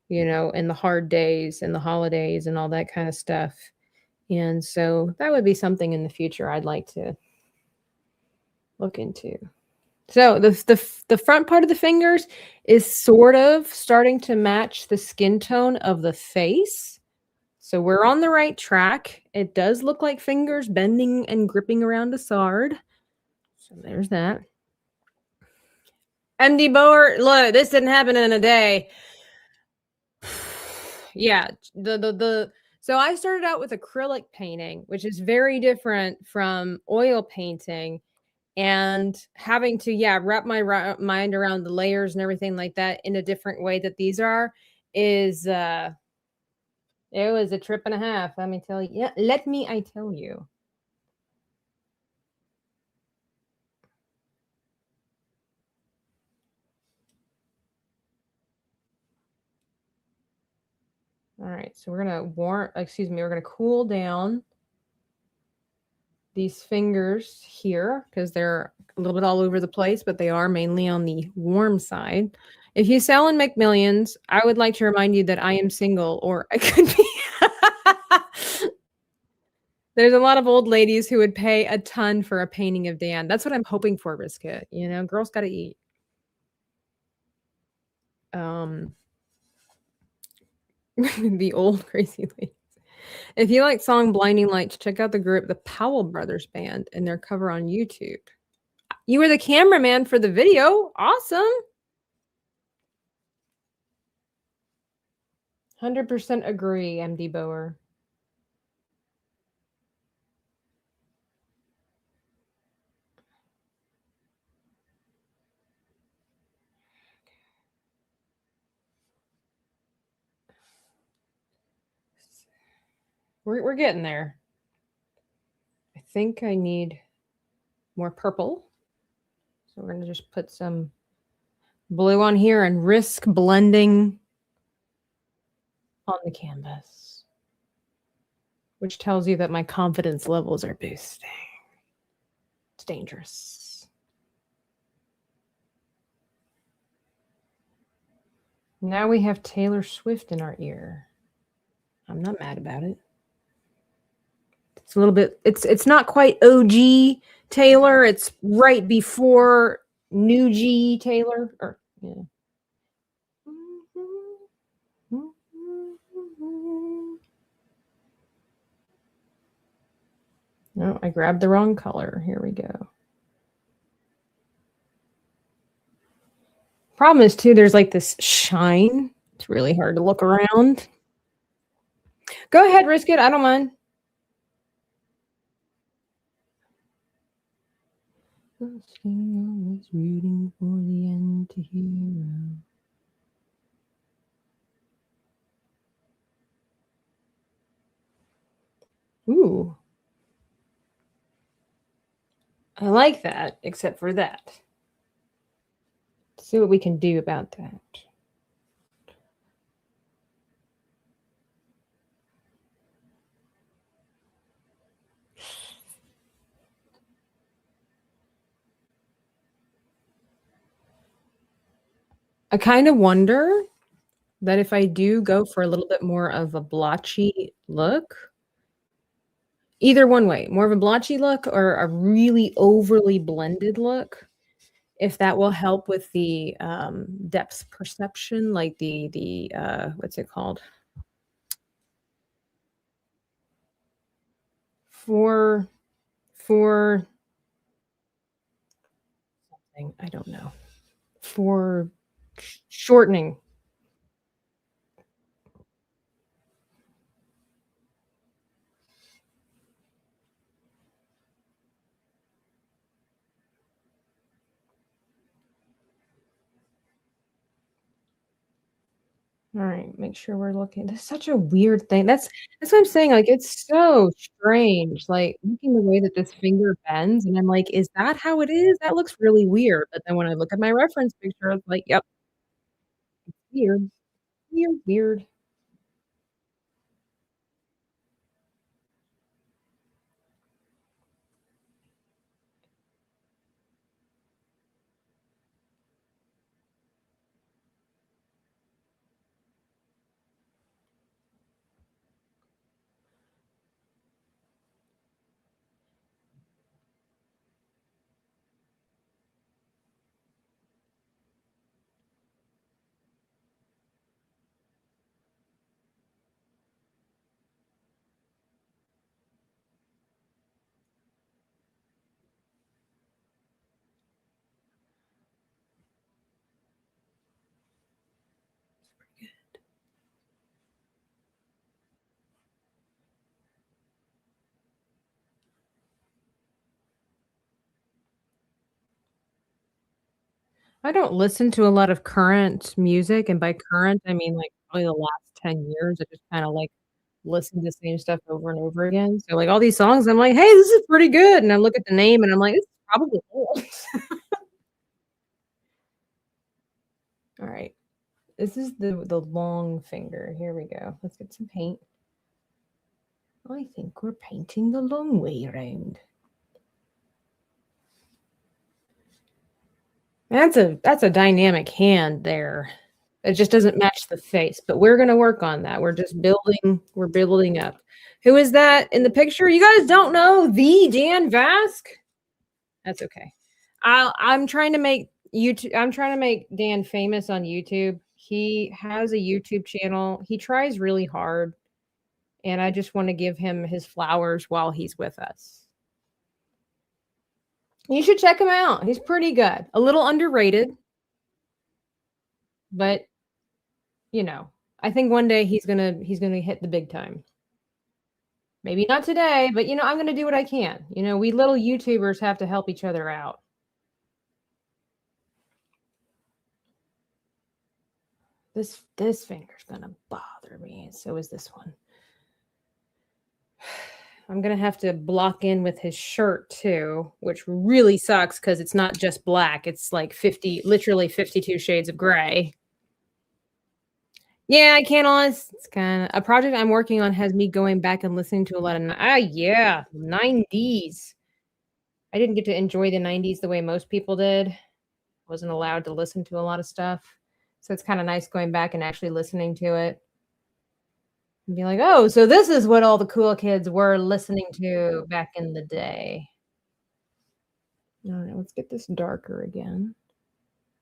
in the hard days and the holidays and all that kind of stuff. And so that would be something in the future I'd like to look into. So the front part of the fingers is sort of starting to match the skin tone of the face. So we're on the right track. It does look like fingers bending and gripping around a sword. So there's that. MD Bower, look, this didn't happen in a day. Yeah, so I started out with acrylic painting, which is very different from oil painting, and having to wrap my mind around the layers and everything like that in a different way that these are is it was a trip and a half, let me tell you. Yeah, I tell you. All right, so we're gonna cool down these fingers here because they're a little bit all over the place, but they are mainly on the warm side. If you sell and make millions, I would like to remind you that I am single, or I could be. There's a lot of old ladies who would pay a ton for a painting of Dan. That's what I'm hoping for, Riska. Girls got to eat. The old crazy ladies. If you like song Blinding Lights, check out the group The Powell Brothers Band and their cover on YouTube. You were the cameraman for the video. Awesome. 100% agree, MD Bower. We're getting there. I think I need more purple. So we're going to just put some blue on here and risk blending on the canvas, which tells you that my confidence levels are boosting. It's dangerous. Now we have Taylor Swift in our ear. I'm not mad about it. It's a little bit, it's not quite OG Taylor. It's right before New G Taylor. No, I grabbed the wrong color. Here we go. Problem is too, there's like this shine. It's really hard to look around. Go ahead, risk it. I don't mind. Always rooting for the anti-hero. Ooh. I like that, except for that. Let's see what we can do about that. I kind of wonder that if I do go for a little bit more of a blotchy look, either one way, more of a blotchy look or a really overly blended look, if that will help with the depth perception, like the what's it called? for something, I don't know. For shortening. All right, make sure we're looking. That's such a weird thing. That's what I'm saying. Like, it's so strange. Like, looking the way that this finger bends, and I'm like, is that how it is? That looks really weird. But then when I look at my reference picture, it's like, yep, weird, weird, weird. I don't listen to a lot of current music, and by current, I mean, like, probably the last 10 years. I just kinda, like, listen to the same stuff over and over again. So, like, all these songs, I'm like, "Hey, this is pretty good," and I look at the name, and I'm like, "This is probably old." Alright. This is the long finger. Here we go. Let's get some paint. I think we're painting the long way around. That's a dynamic hand there. It just doesn't match the face, but we're gonna work on that. We're building up. Who is that in the picture? You guys don't know the Dan Vasc? That's okay. I'm trying to make Dan famous on YouTube. He has a YouTube channel. He tries really hard, and I just want to give him his flowers while he's with us. You should check him out. He's pretty good. A little underrated, but you know, I think one day he's gonna hit the big time. Maybe not today, but I'm gonna do what I can. We little YouTubers have to help each other out. This finger's gonna bother me. So is this one. I'm gonna have to block in with his shirt too, which really sucks because it's not just black. It's like literally 52 shades of gray. Yeah, I can't honest. It's kind of a project I'm working on has me going back and listening to a lot of 90s. I didn't get to enjoy the 90s the way most people did. Wasn't allowed to listen to a lot of stuff. So it's kind of nice going back and actually listening to it. And be like, oh, so this is what all the cool kids were listening to back in the day. All right, let's get this darker again.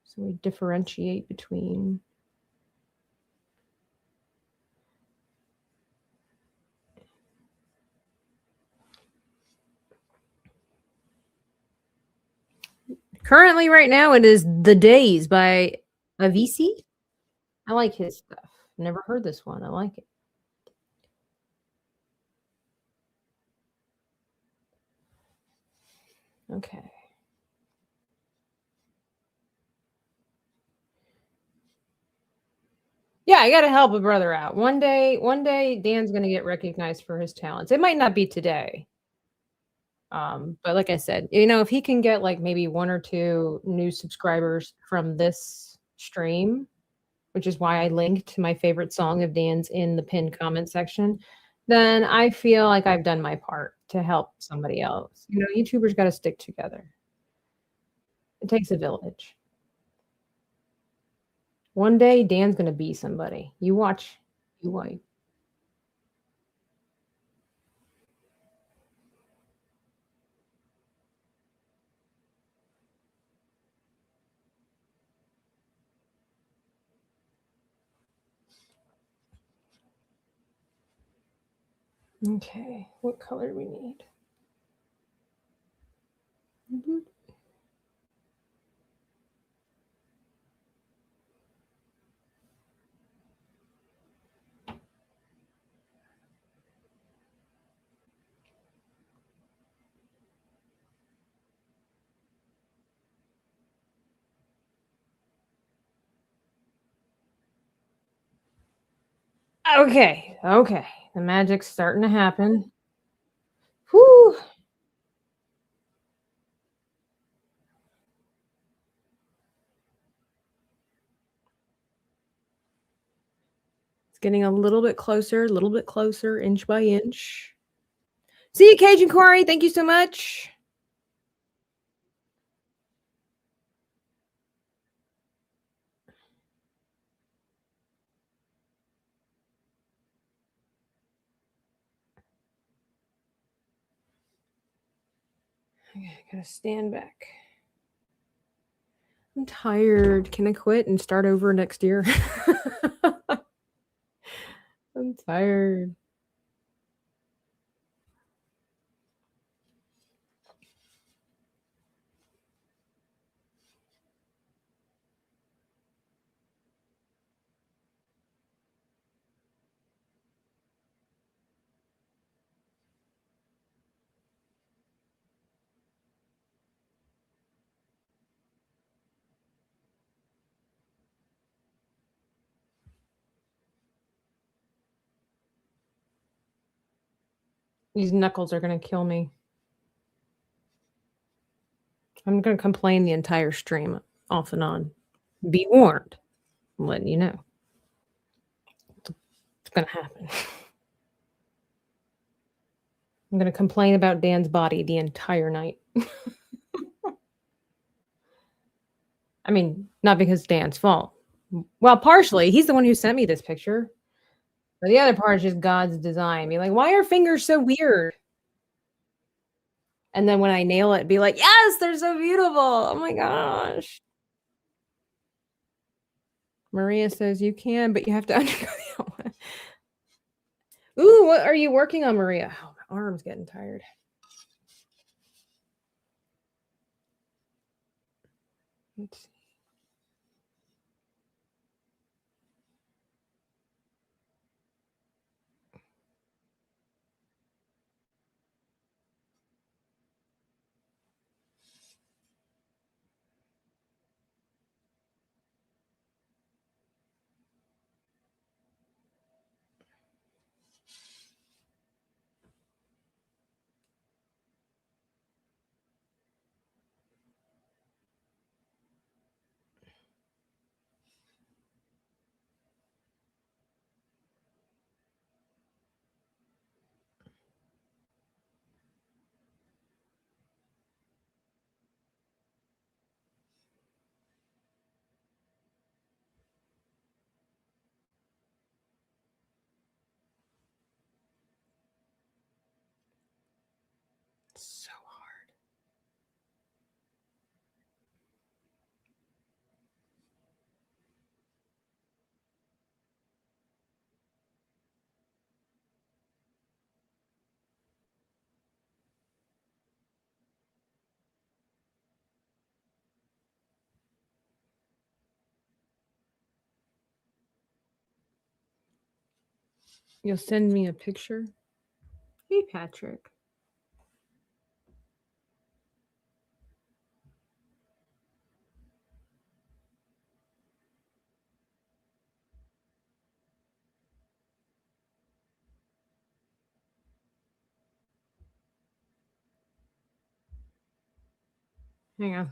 So we differentiate between. Currently, right now, it is The Days by Avicii. I like his stuff. Never heard this one. I like it. Okay. Yeah, I got to help a brother out. One day, Dan's going to get recognized for his talents. It might not be today. But like I said, if he can get like maybe 1 or 2 new subscribers from this stream, which is why I linked my favorite song of Dan's in the pinned comment section, then I feel like I've done my part to help somebody else. YouTubers got to stick together. It takes a village. One day, Dan's going to be somebody. You watch. You wait. Okay, what color do we need? Okay, okay. The magic's starting to happen. Whew. It's getting a little bit closer, inch by inch. See you, Cajun Corey. Thank you so much. Okay, I gotta stand back. I'm tired. Can I quit and start over next year? I'm tired. These knuckles are gonna kill me. I'm gonna complain the entire stream off and on. Be warned. I'm letting you know. It's gonna happen. I'm gonna complain about Dan's body the entire night. I mean, not because it's Dan's fault. Well, partially. He's the one who sent me this picture. But the other part is just God's design. Be like, why are fingers so weird? And then when I nail it, be like, yes, they're so beautiful. Oh my gosh. Maria says you can, but you have to undergo the one. Ooh, what are you working on, Maria? Oh, my arm's getting tired. Let's see. So hard. You'll send me a picture? Hey, Patrick. Hang on.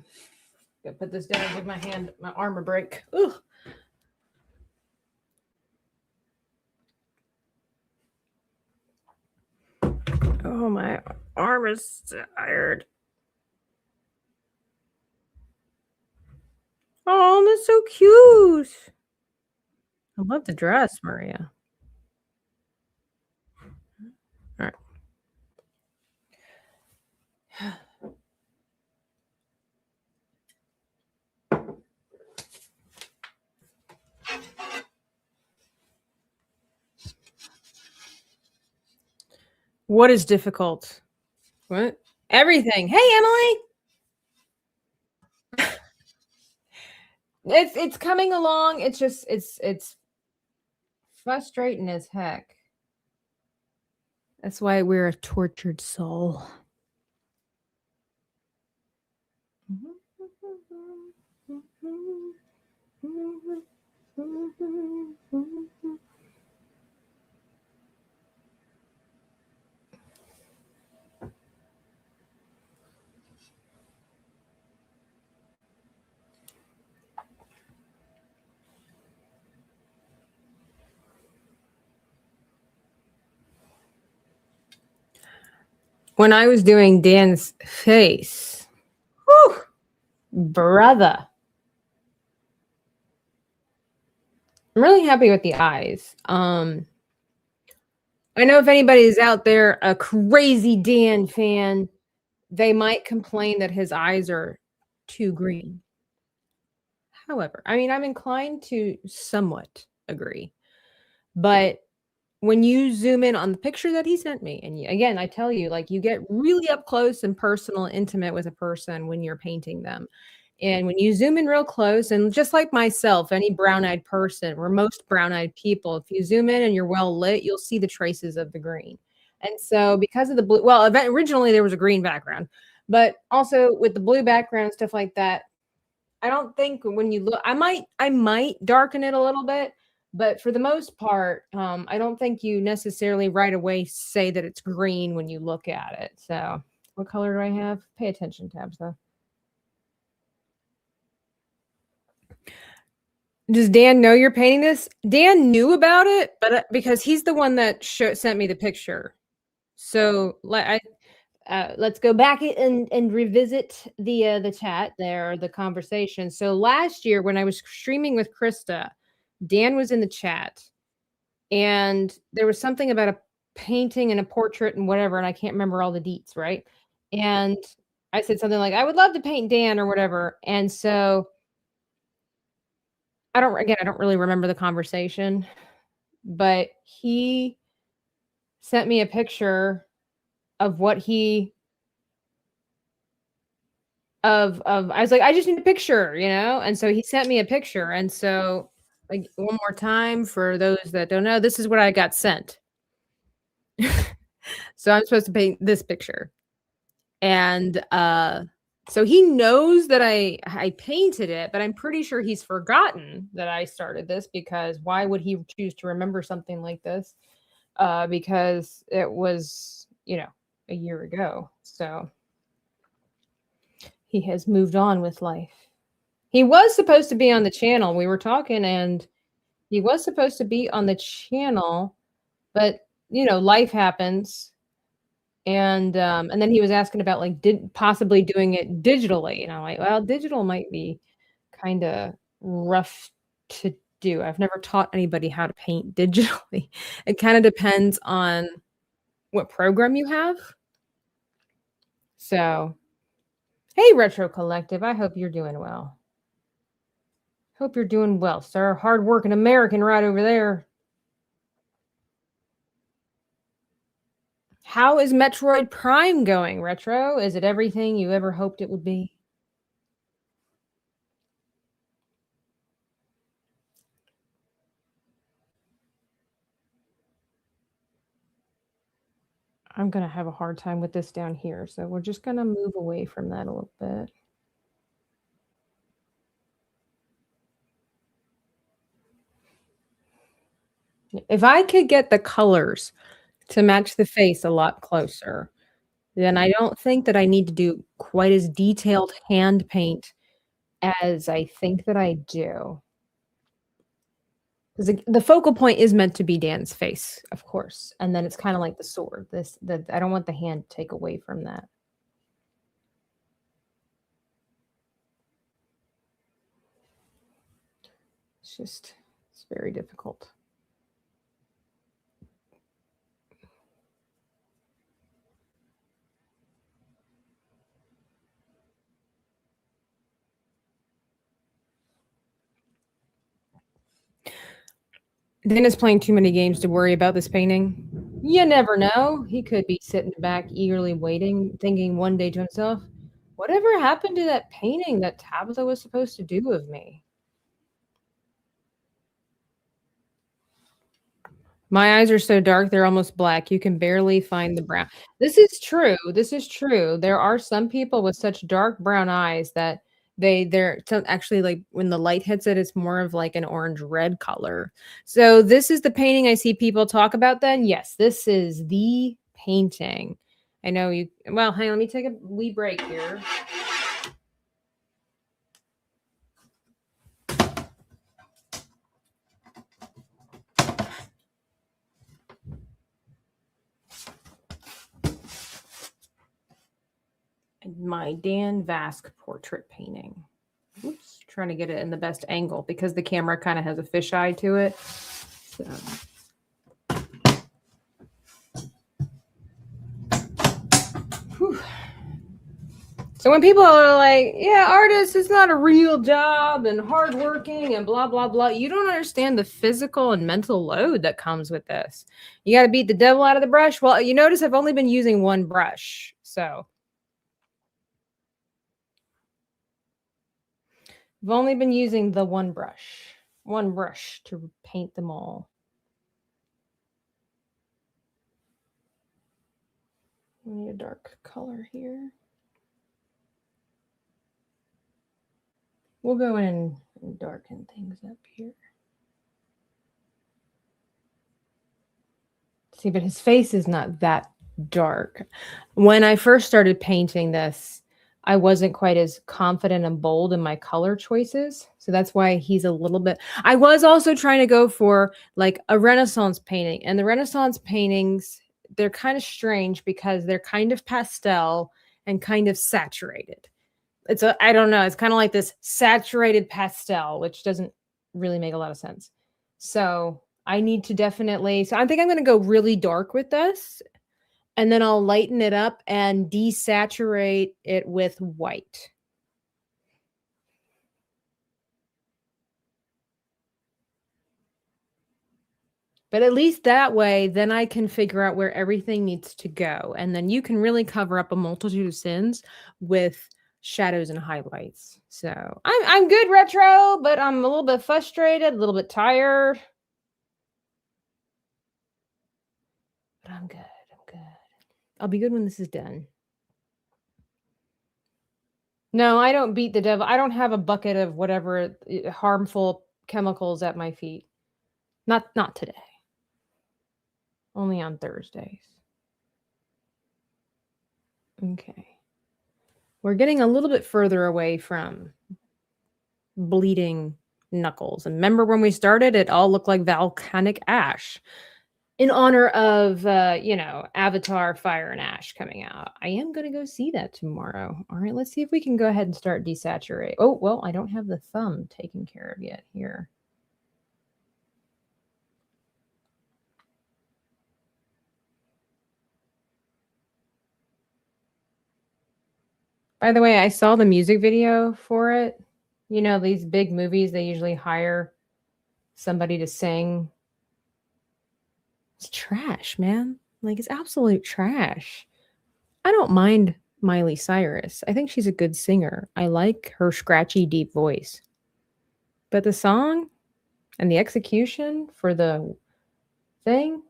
Gotta put this down and give my arm a break. Ugh. Oh, my arm is tired. Oh, that's so cute. I love the dress, Maria. All right. What is difficult? What? Everything. Hey, Emily. It's coming along. It's just it's frustrating as heck. That's why we're a tortured soul. When I was doing Dan's face, whew, brother. I'm really happy with the eyes. I know if anybody is out there a crazy Dan fan, they might complain that his eyes are too green. However, I mean, I'm inclined to somewhat agree. But when you zoom in on the picture that he sent me, and again, I tell you, like, you get really up close and personal, intimate with a person when you're painting them. And when you zoom in real close, and just like myself, any brown-eyed person, or most brown-eyed people, if you zoom in and you're well lit, you'll see the traces of the green. And so because of the blue, well, originally there was a green background, but also with the blue background, stuff like that, I don't think when you look, I might darken it a little bit, but for the most part, I don't think you necessarily right away say that it's green when you look at it. So what color do I have? Pay attention, tabs, though. Does Dan know you're painting this? Dan knew about it, but because he's the one that sent me the picture. So let's go back and revisit the chat there, the conversation. So last year when I was streaming with Krista, Dan was in the chat, and there was something about a painting and a portrait and whatever, and I can't remember all the deets, right? And I said something like, I would love to paint Dan or whatever. And so I don't really remember the conversation, but he sent me a picture of what he I was like, I just need a picture, you know? And so he sent me a picture. And so, like, one more time for those that don't know, this is what I got sent. So I'm supposed to paint this picture. And so he knows that I painted it, but I'm pretty sure he's forgotten that I started this, because why would he choose to remember something like this? Because it was, you know, a year ago. So he has moved on with life. He was supposed to be on the channel. We were talking, and he was supposed to be on the channel, but you know, life happens. And then he was asking about, like, possibly doing it digitally. And I'm like, well, digital might be kind of rough to do. I've never taught anybody how to paint digitally. It kind of depends on what program you have. So, hey, Retro Collective, I hope you're doing well. Hope you're doing well, sir. Hard-working American right over there. How is Metroid Prime going, Retro? Is it everything you ever hoped it would be? I'm going to have a hard time with this down here, so we're just going to move away from that a little bit. If I could get the colors to match the face a lot closer, then I don't think that I need to do quite as detailed hand paint as I think that I do. Because the focal point is meant to be Dan's face, of course. And then it's kind of like the sword. I don't want the hand to take away from that. It's very difficult. Dan is playing too many games to worry about this painting. You never know. He could be sitting back eagerly waiting, thinking one day to himself, whatever happened to that painting that Tabitha was supposed to do of me? My eyes are so dark, they're almost black. You can barely find the brown. This is true. This is true. There are some people with such dark brown eyes that actually like when the light hits it, it's more of like an orange red color. So this is the painting I see people talk about then. Yes, this is the painting. I know you, well, hang on, let me take a wee break here. My Dan Vasc portrait painting. Oops, trying to get it in the best angle because the camera kind of has a fisheye to it. So. Whew. So when people are like, yeah, artist is not a real job and hardworking and blah, blah, blah, you don't understand the physical and mental load that comes with this. You got to beat the devil out of the brush. Well, you notice I've only been using one brush. So I've only been using the one brush to paint them all. I need a dark color here. We'll go in and darken things up here. See, but his face is not that dark. When I first started painting this, I wasn't quite as confident and bold in my color choices. So that's why he's a little bit. I was also trying to go for like a Renaissance painting. And the Renaissance paintings, they're kind of strange because they're kind of pastel and kind of saturated. I don't know. It's kind of like this saturated pastel, which doesn't really make a lot of sense. So I need to definitely, so I think I'm going to go really dark with this. And then I'll lighten it up and desaturate it with white. But at least that way, then I can figure out where everything needs to go. And then you can really cover up a multitude of sins with shadows and highlights. So I'm good, retro, but I'm a little bit frustrated, a little bit tired. But I'm good. I'll be good when this is done. No, I don't beat the devil. I don't have a bucket of whatever harmful chemicals at my feet. Not today. Only on Thursdays. Okay. We're getting a little bit further away from bleeding knuckles. And remember when we started, it all looked like volcanic ash. In honor of, Avatar Fire and Ash coming out. I am going to go see that tomorrow. All right, let's see if we can go ahead and start desaturate. Oh, well, I don't have the thumb taken care of yet here. By the way, I saw the music video for it. You know, these big movies, they usually hire somebody to sing. It's trash, man. Like, it's absolute trash. I don't mind Miley Cyrus. I think she's a good singer. I like her scratchy, deep voice. But the song and the execution for the thing,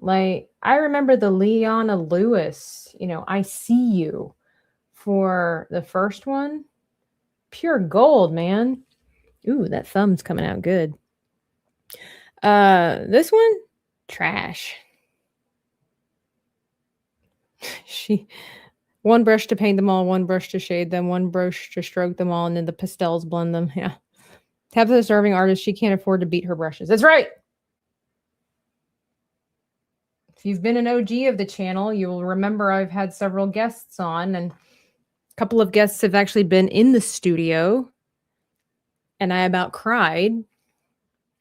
like, I remember the Leona Lewis, I See You for the first one. Pure gold, man. Ooh, that thumb's coming out good. This one, trash. One brush to paint them all, one brush to shade them, one brush to stroke them all, and then the pastels blend them. Yeah. Tabitha the Starving Artist, she can't afford to beat her brushes. That's right. If you've been an OG of the channel, you will remember I've had several guests on, and a couple of guests have actually been in the studio, and I about cried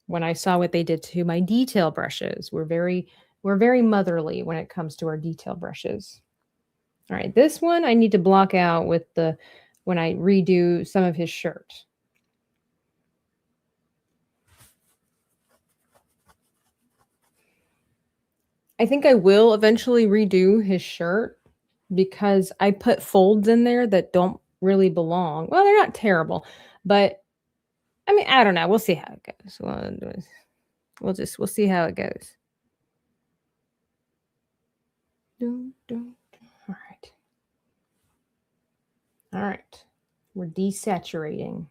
when I saw what they did to my detail brushes. We're very motherly when it comes to our detail brushes. All right, this one I need to block out with when I redo some of his shirt. I think I will eventually redo his shirt because I put folds in there that don't really belong. Well, they're not terrible, but I mean, I don't know. We'll see how it goes. We'll see how it goes. All right. All right. We're desaturating.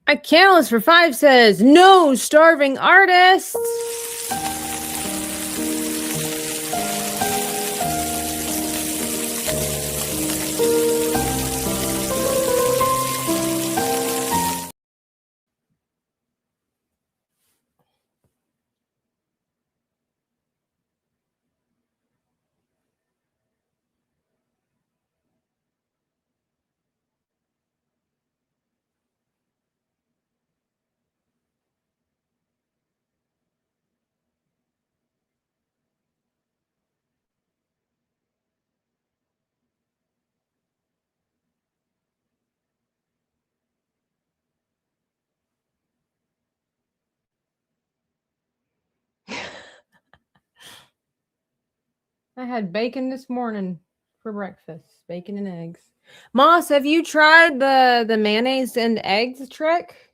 I Catalyst for 5 says, no starving artists. I had bacon this morning for breakfast. Bacon and eggs. Moss, have you tried the mayonnaise and eggs trick?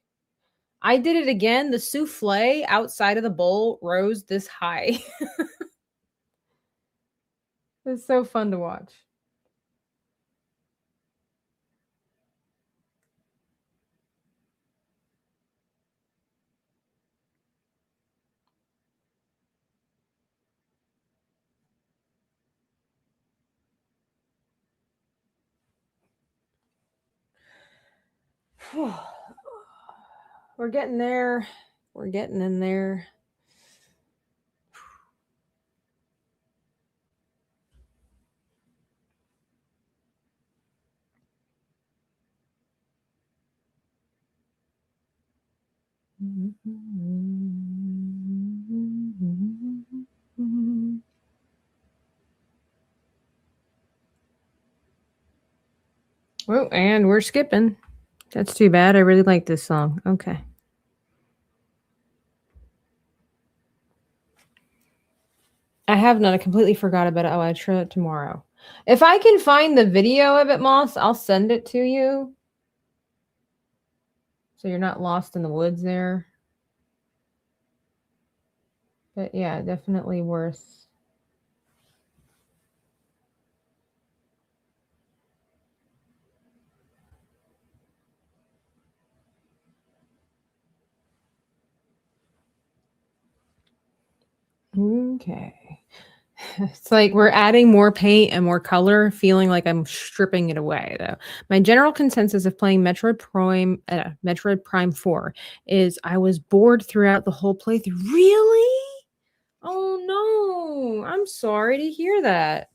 I did it again. The souffle outside of the bowl rose this high. It's so fun to watch. We're getting there. We're getting in there. Oh, and we're skipping. That's too bad. I really like this song. Okay. I have not. I completely forgot about it. Oh, I try it tomorrow. If I can find the video of it, Moss, I'll send it to you. So you're not lost in the woods there. But yeah, definitely worth. Okay. It's like we're adding more paint and more color, feeling like I'm stripping it away, though. My general consensus of playing Metroid Prime 4 is I was bored throughout the whole playthrough. Really? Oh, no. I'm sorry to hear that.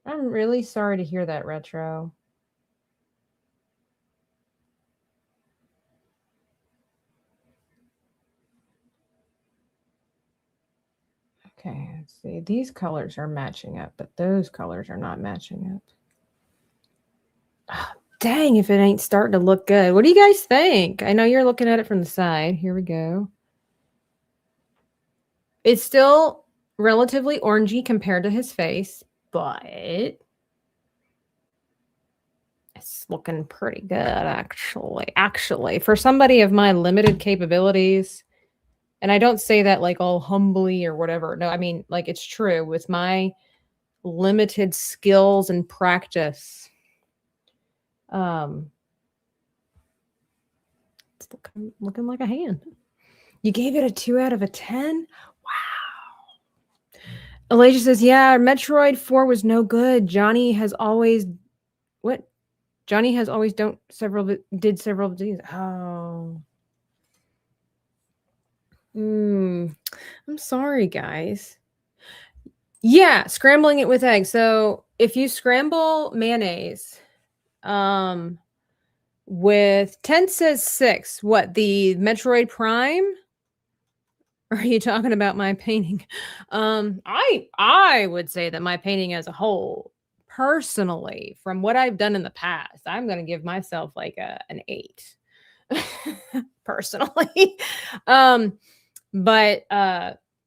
I'm really sorry to hear that, Retro. Okay, let's see. These colors are matching up, but those colors are not matching up. Oh, dang, if it ain't starting to look good. What do you guys think? I know you're looking at it from the side. Here we go. It's still relatively orangey compared to his face, but it's looking pretty good, actually. Actually, for somebody of my limited capabilities, and I don't say that like all humbly or whatever. No, I mean, like it's true with my limited skills and practice. It's looking like a hand. You gave it a 2 out of a 10? Wow. Elijah says, yeah, Metroid 4 was no good. Johnny has always did several of these. Oh. I'm sorry, guys. Yeah, scrambling it with eggs. So if you scramble mayonnaise, with 10 says 6, what, the Metroid Prime? Or are you talking about my painting? I would say that my painting as a whole personally, from what I've done in the past, I'm going to give myself like an 8 personally. But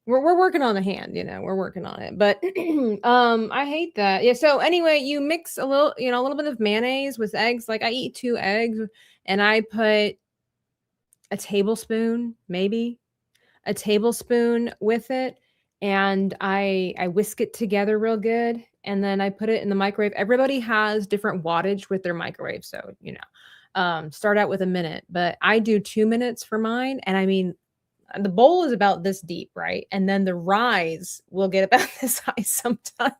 we're working on the hand, we're working on it. But I hate that. Yeah. So anyway, you mix a little bit of mayonnaise with eggs. Like I eat 2 eggs and I put a tablespoon, maybe a tablespoon with it. And I whisk it together real good. And then I put it in the microwave. Everybody has different wattage with their microwave. So, start out with a minute, but I do 2 minutes for mine. And I mean, the bowl is about this deep, right? And then the rise will get about this high sometimes.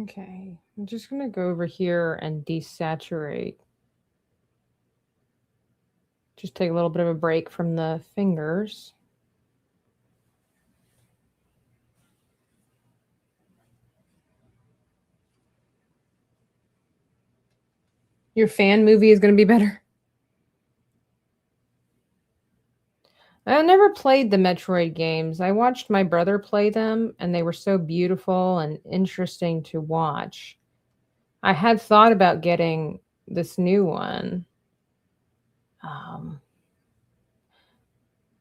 Okay, I'm just going to go over here and desaturate. Just take a little bit of a break from the fingers. Your fan movie is going to be better. I never played the Metroid games. I watched my brother play them, and they were so beautiful and interesting to watch. I had thought about getting this new one.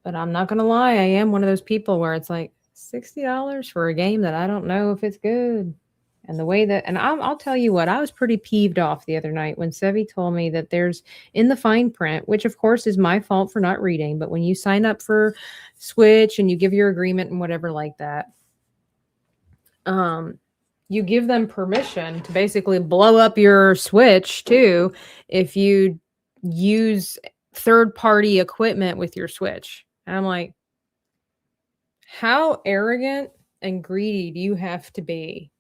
But I'm not going to lie, I am one of those people where it's like $60 for a game that I don't know if it's good. And the way that, and I'll tell you what, I was pretty peeved off the other night when Sevi told me that there's in the fine print, which of course is my fault for not reading, but when you sign up for Switch and you give your agreement and whatever like that, you give them permission to basically blow up your Switch too if you use third-party equipment with your Switch. And I'm like, how arrogant and greedy do you have to be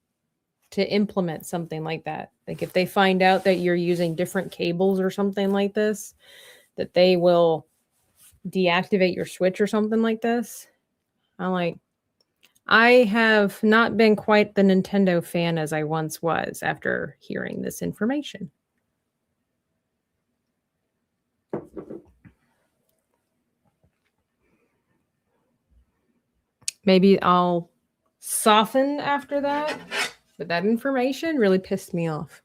to implement something like that? Like if they find out that you're using different cables or something like this, that they will deactivate your Switch or something like this. I'm like, I have not been quite the Nintendo fan as I once was after hearing this information. Maybe I'll soften after that, but that information really pissed me off.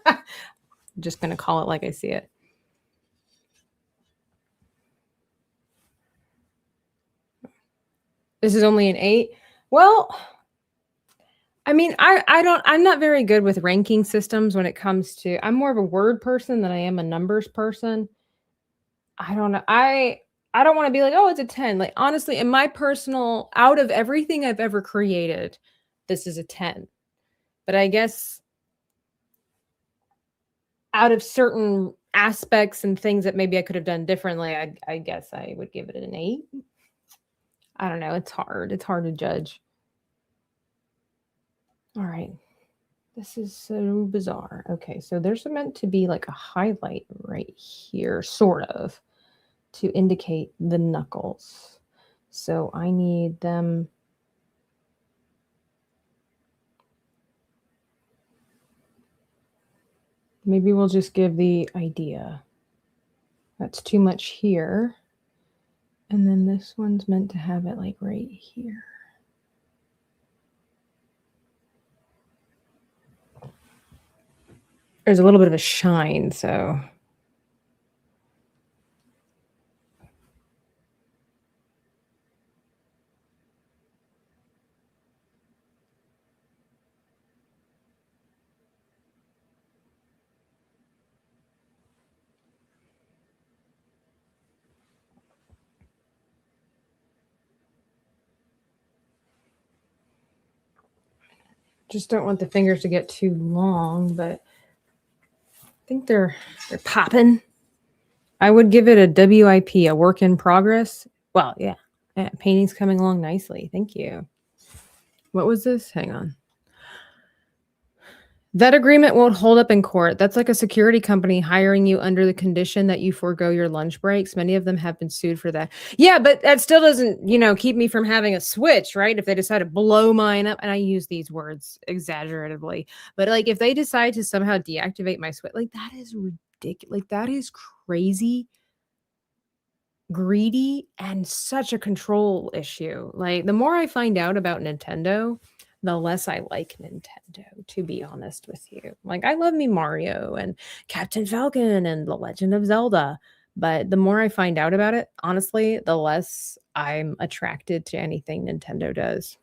I'm just going to call it like I see it. This is only an 8. Well, I mean, I'm not very good with ranking systems when it comes to, I'm more of a word person than I am a numbers person. I don't know. I don't want to be like, oh, it's a 10. Like, honestly, in my personal, out of everything I've ever created, this is a 10. But I guess out of certain aspects and things that maybe I could have done differently, I guess I would give it an 8. I don't know. It's hard. It's hard to judge. All right. This is so bizarre. Okay, so there's meant to be like a highlight right here, sort of, to indicate the knuckles. So I need them. Maybe we'll just give the idea. That's too much here. And then this one's meant to have it like right here. There's a little bit of a shine, so. Just don't want the fingers to get too long, but I think they're popping. I would give it a WIP, a work in progress. Well, yeah. Painting's coming along nicely. Thank you. What was this? Hang on. That agreement won't hold up in court. That's like a security company hiring you under the condition that you forego your lunch breaks. Many of them have been sued for that. Yeah, but that still doesn't, keep me from having a switch, right? If they decide to blow mine up, and I use these words exaggeratively, but like if they decide to somehow deactivate my switch, like that is ridiculous. Like that is crazy, greedy, and such a control issue. Like the more I find out about Nintendo, the less I like Nintendo, to be honest with you. Like, I love me Mario and Captain Falcon and The Legend of Zelda, but the more I find out about it, honestly, the less I'm attracted to anything Nintendo does.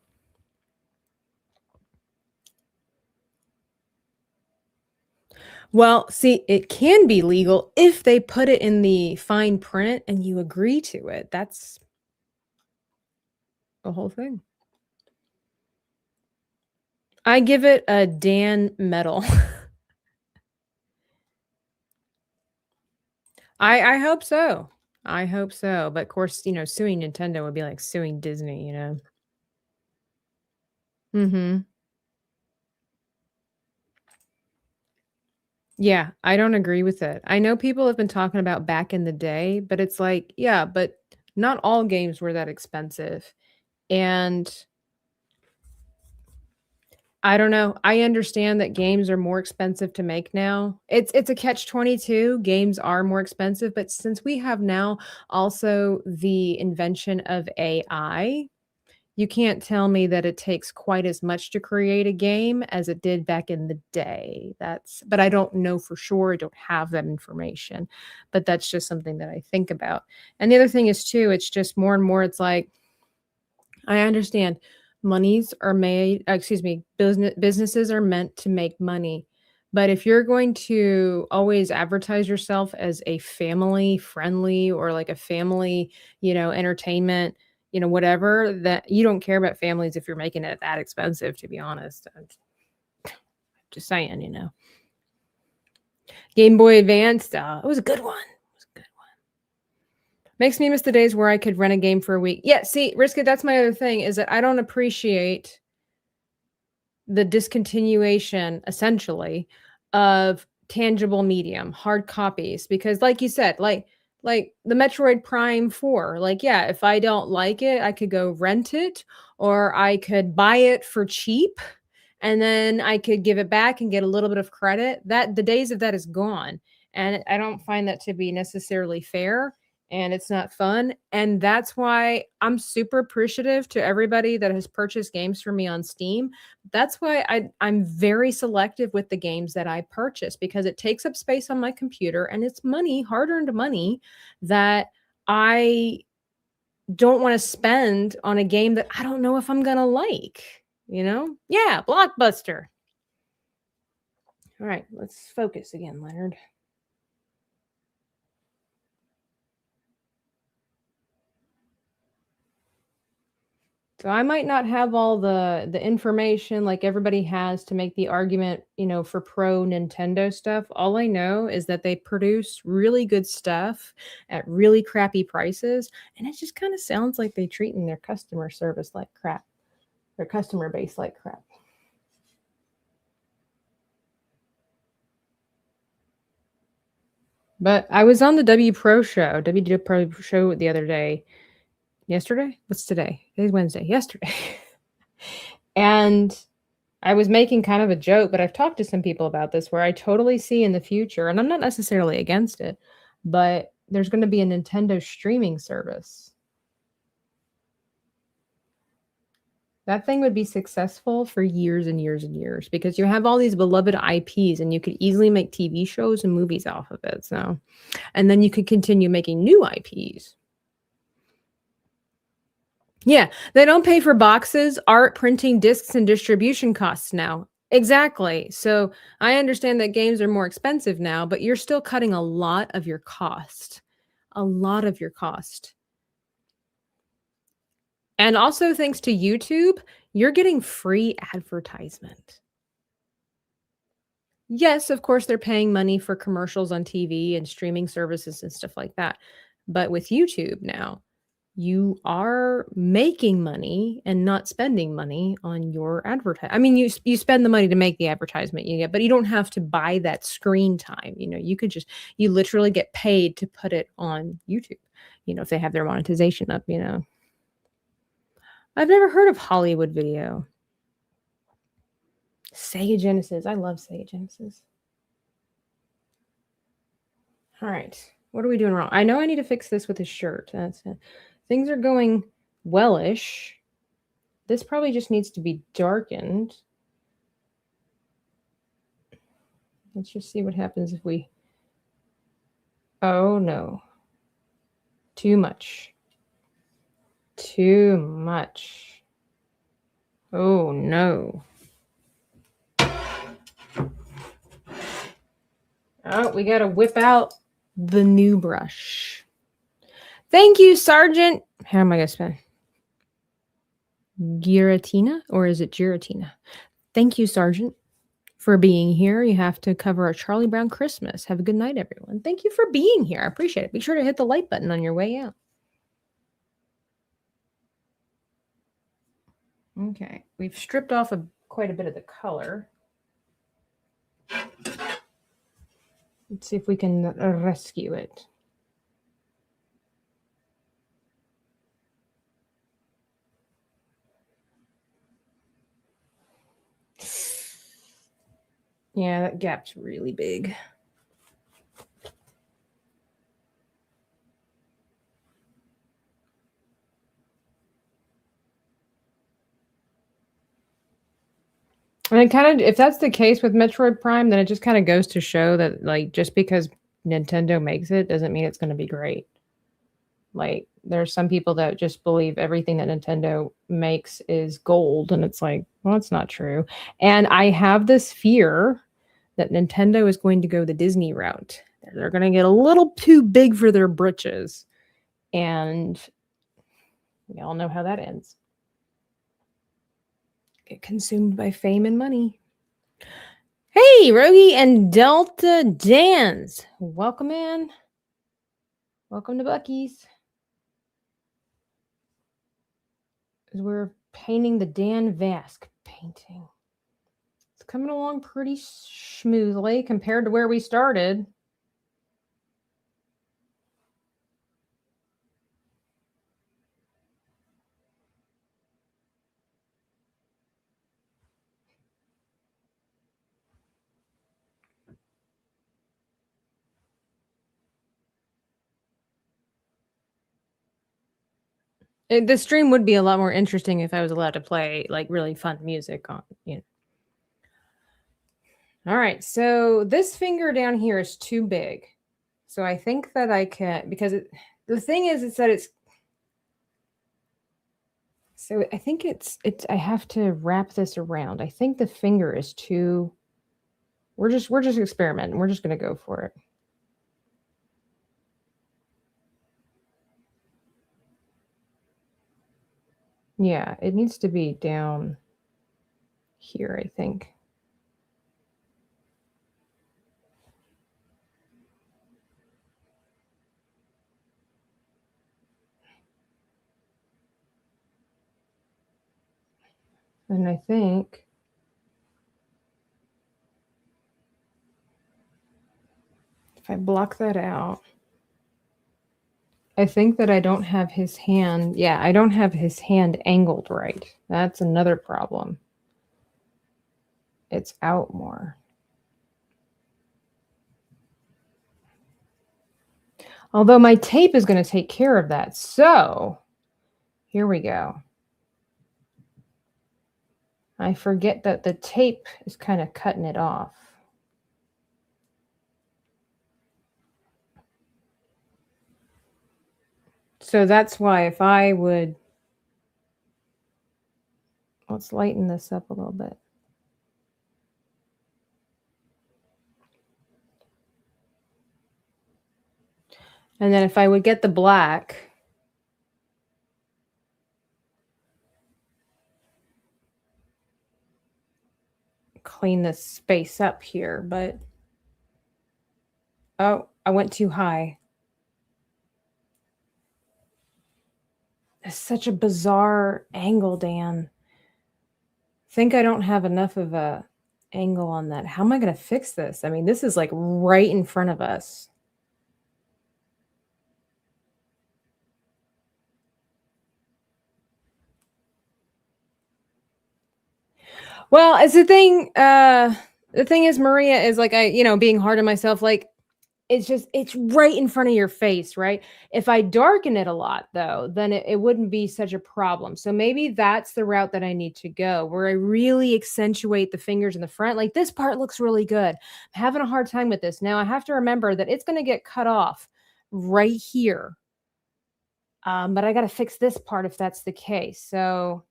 Well, see, it can be legal if they put it in the fine print and you agree to it. That's the whole thing. I give it a Dan medal. I hope so. I hope so. But of course, suing Nintendo would be like suing Disney, Mm-hmm. Yeah, I don't agree with it. I know people have been talking about back in the day, but it's like, yeah, but not all games were that expensive. And I don't know. I understand that games are more expensive to make now. It's a catch-22. Games are more expensive, but since we have now also the invention of AI, you can't tell me that it takes quite as much to create a game as it did back in the day. But I don't know for sure. I don't have that information, but that's just something that I think about. And the other thing is too, it's just more and more, it's like, I understand businesses are meant to make money. But if you're going to always advertise yourself as a family friendly or like a family, entertainment, whatever, that you don't care about families if you're making it that expensive, to be honest. I'm just saying, Game Boy Advance, it was a good one. Makes me miss the days where I could rent a game for a week. Yeah, see, Riska, that's my other thing, is that I don't appreciate the discontinuation, essentially, of tangible medium, hard copies. Because like you said, like the Metroid Prime 4, like, yeah, if I don't like it, I could go rent it, or I could buy it for cheap, and then I could give it back and get a little bit of credit. That the days of that is gone. And I don't find that to be necessarily fair. And it's not fun. And that's why I'm super appreciative to everybody that has purchased games for me on Steam. That's why I'm very selective with the games that I purchase, because it takes up space on my computer and it's money, hard-earned money, that I don't want to spend on a game that I don't know if I'm going to like, Yeah, Blockbuster. All right, let's focus again, Leonard. So I might not have all the information like everybody has to make the argument, for pro Nintendo stuff. All I know is that they produce really good stuff at really crappy prices, and it just kind of sounds like they're treating their customer service like crap, their customer base like crap. But I was on the W Pro show the other day. Yesterday? What's today? Today's Wednesday. Yesterday. And I was making kind of a joke, but I've talked to some people about this, where I totally see in the future, and I'm not necessarily against it, but there's going to be a Nintendo streaming service. That thing would be successful for years and years and years, because you have all these beloved IPs and you could easily make TV shows and movies off of it. So, and then you could continue making new IPs. Yeah, they don't pay for boxes, art, printing, discs, and distribution costs now. Exactly. So I understand that games are more expensive now, but you're still cutting a lot of your cost. A lot of your cost. And also, thanks to YouTube, you're getting free advertisement. Yes, of course, they're paying money for commercials on TV and streaming services and stuff like that. But with YouTube now, you are making money and not spending money on your advertising. I mean, you spend the money to make the advertisement you get, but you don't have to buy that screen time. You know, you literally get paid to put it on YouTube, if they have their monetization up, I've never heard of Hollywood Video. Sega Genesis. I love Sega Genesis. All right. What are we doing wrong? I know I need to fix this with his shirt. Things are going wellish. This probably just needs to be darkened. Let's just see what happens if we... Oh, no. Too much. Too much. Oh, no. Oh, we got to whip out the new brush. Thank you, Sergeant. How am I going to spell? Giratina, or is it Giratina? Thank you, Sergeant, for being here. You have to cover a Charlie Brown Christmas. Have a good night, everyone. Thank you for being here. I appreciate it. Be sure to hit the like button on your way out. Okay, we've stripped off quite a bit of the color. Let's see if we can rescue it. Yeah, that gap's really big. And it kind of, if that's the case with Metroid Prime, then it just kind of goes to show that, like, just because Nintendo makes it doesn't mean it's going to be great. Like, there's some people that just believe everything that Nintendo makes is gold, and it's like, well, it's not true. And I have this fear that Nintendo is going to go the Disney route. They're going to get a little too big for their britches, and we all know how that ends. Get consumed by fame and money. Hey, Rogie and Delta Dans. Welcome in. Welcome to Bucky's. We're painting the Dan Vasc painting. It's coming along pretty smoothly compared to where we started. The stream would be a lot more interesting if I was allowed to play like really fun music on, All right, so this finger down here is too big. So I think that I can, because the thing is that it's, so I think it's, I have to wrap this around. I think the finger is too, we're just experimenting. We're just going to go for it. Yeah, it needs to be down here, I think. And I think if I block that out, I think that I don't have his hand. Yeah, I don't have his hand angled right. That's another problem. It's out more. Although my tape is going to take care of that. So here we go. I forget that the tape is kind of cutting it off. So that's why if I would, let's lighten this up a little bit. And then if I would get the black, clean this space up here, but oh, I went too high. It's such a bizarre angle, Dan. Think I don't have enough of a angle on that. How am I going to fix this? I mean, this is like right in front of us. Well, it's the thing. The thing is, Maria, is like being hard on myself. Like, it's right in front of your face, right? If I darken it a lot, though, then it wouldn't be such a problem. So maybe that's the route that I need to go, where I really accentuate the fingers in the front. Like this part looks really good. I'm having a hard time with this. Now I have to remember that it's going to get cut off right here. But I got to fix this part if that's the case. So,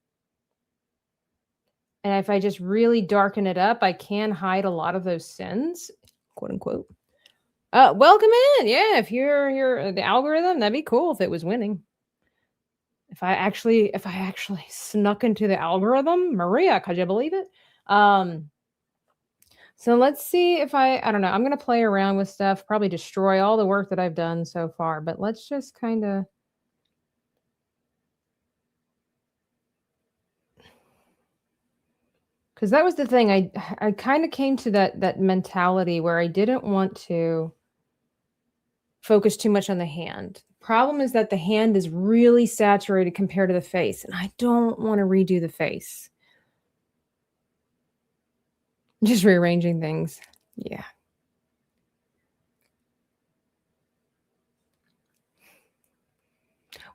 and if I just really darken it up, I can hide a lot of those sins, quote unquote. Welcome in. Yeah, if you're the algorithm, that'd be cool if it was winning. If I actually snuck into the algorithm, Maria, could you believe it? So let's see if I don't know. I'm gonna play around with stuff, probably destroy all the work that I've done so far, but let's just kind of. Because that was the thing. I kind of came to that mentality where I didn't want to focus too much on the hand. Problem is that the hand is really saturated compared to the face, and I don't want to redo the face. Just rearranging things. Yeah.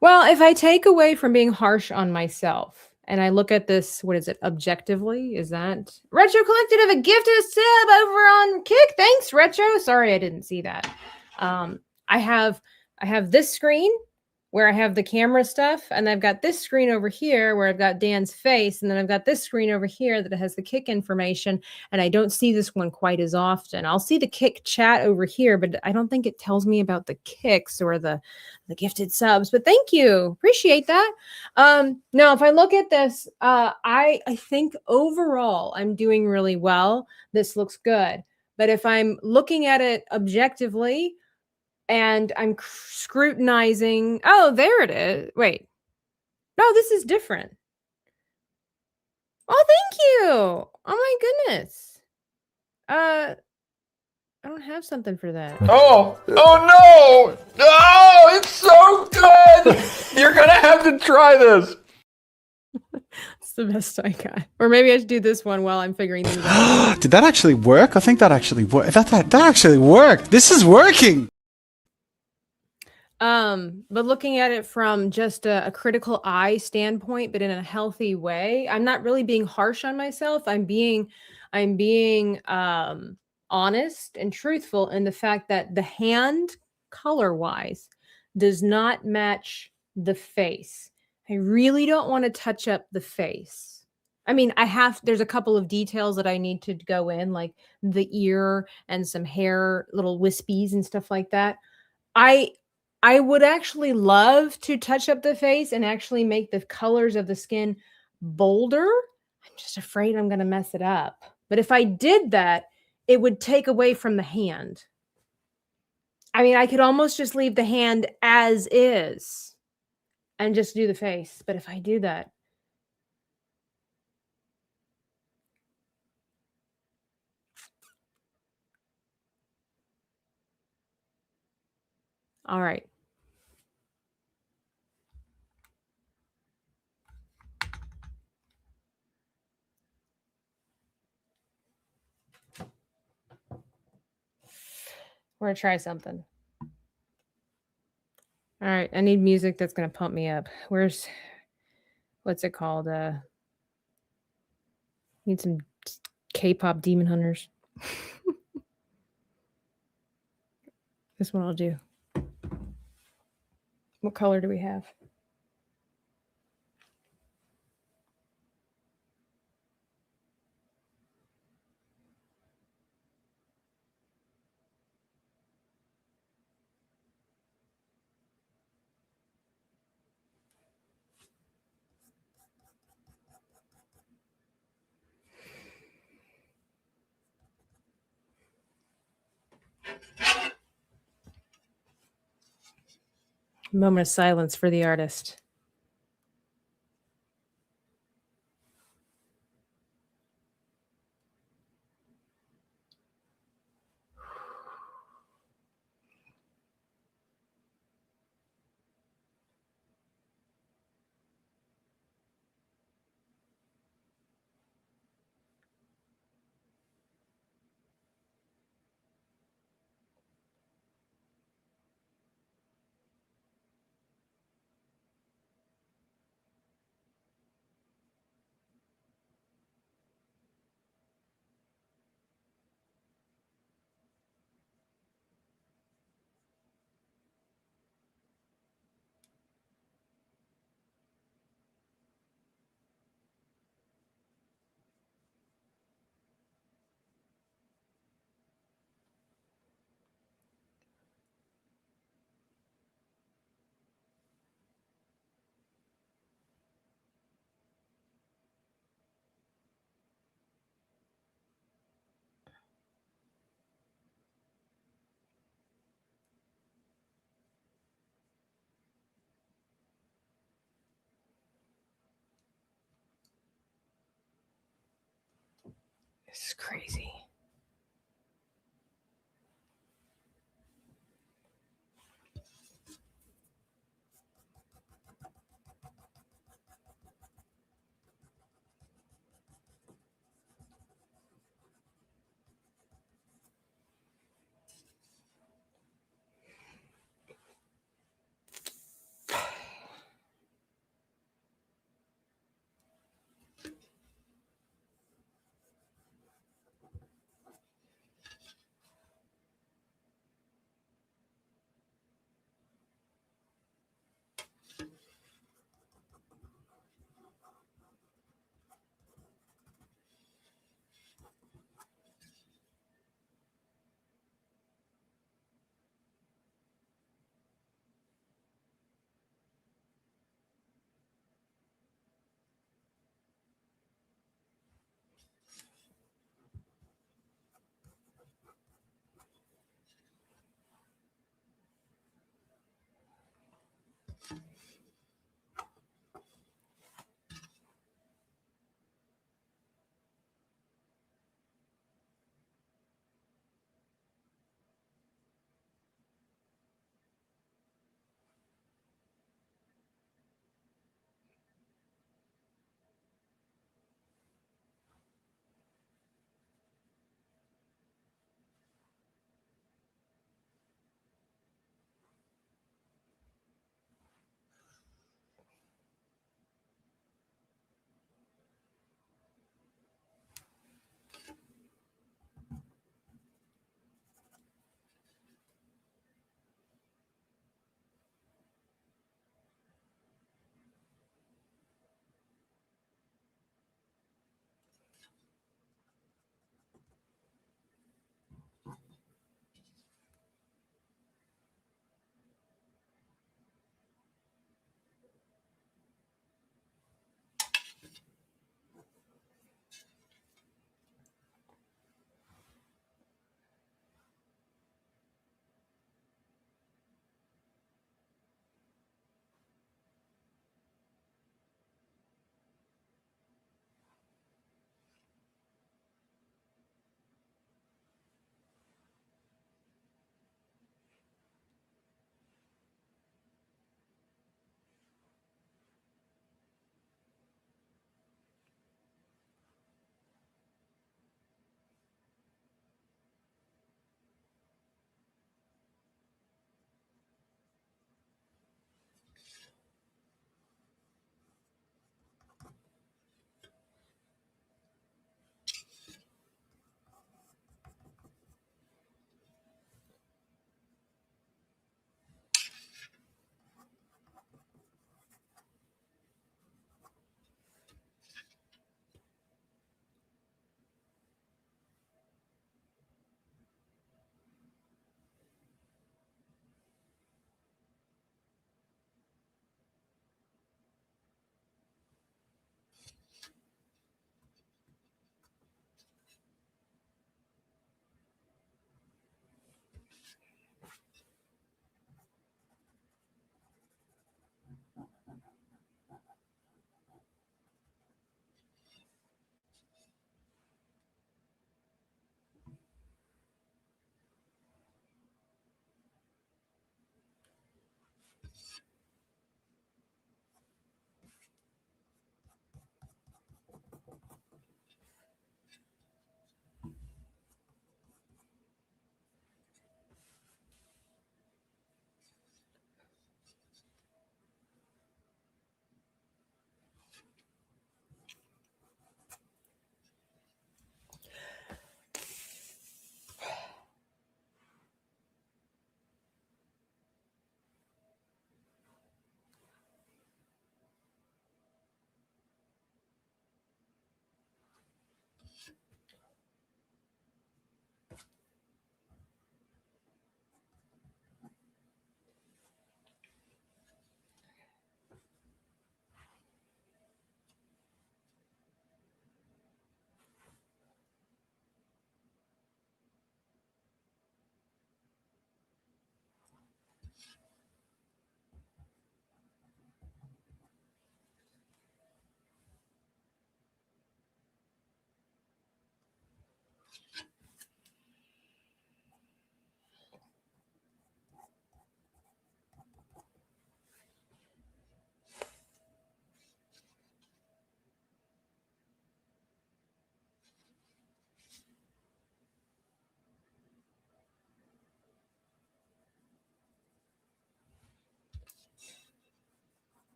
Well, if I take away from being harsh on myself and I look at this, what is it, objectively? Is that Retro Collective have a gifted sub over on Kick? Thanks, Retro. Sorry, I didn't see that. I have this screen where I have the camera stuff, and I've got this screen over here where I've got Dan's face, and then I've got this screen over here that has the Kick information, and I don't see this one quite as often. I'll see the Kick chat over here, but I don't think it tells me about the Kicks or the gifted subs. But thank you, appreciate that. Now, if I look at this, I think overall I'm doing really well. This looks good, but if I'm looking at it objectively, and I'm scrutinizing. Oh, there it is. Wait. No, this is different. Oh, thank you. Oh my goodness. I don't have something for that. Oh no! Oh, it's so good! You're gonna have to try this. It's the best I got. Or maybe I should do this one while I'm figuring things out. Did that actually work? I think that actually worked. That actually worked. This is working. But looking at it from just a critical eye standpoint, but in a healthy way, I'm not really being harsh on myself. I'm being honest and truthful in the fact that the hand color wise does not match the face. I really don't want to touch up the face. I mean, there's a couple of details that I need to go in, like the ear and some hair, little wispies and stuff like that. I would actually love to touch up the face and actually make the colors of the skin bolder. I'm just afraid I'm going to mess it up. But if I did that, it would take away from the hand. I mean, I could almost just leave the hand as is and just do the face. But if I do that, all right. We're going to try something. All right. I need music that's going to pump me up. What's it called? Need some K-pop Demon Hunters. This one I'll do. What color do we have? Moment of silence for the artist. This is crazy.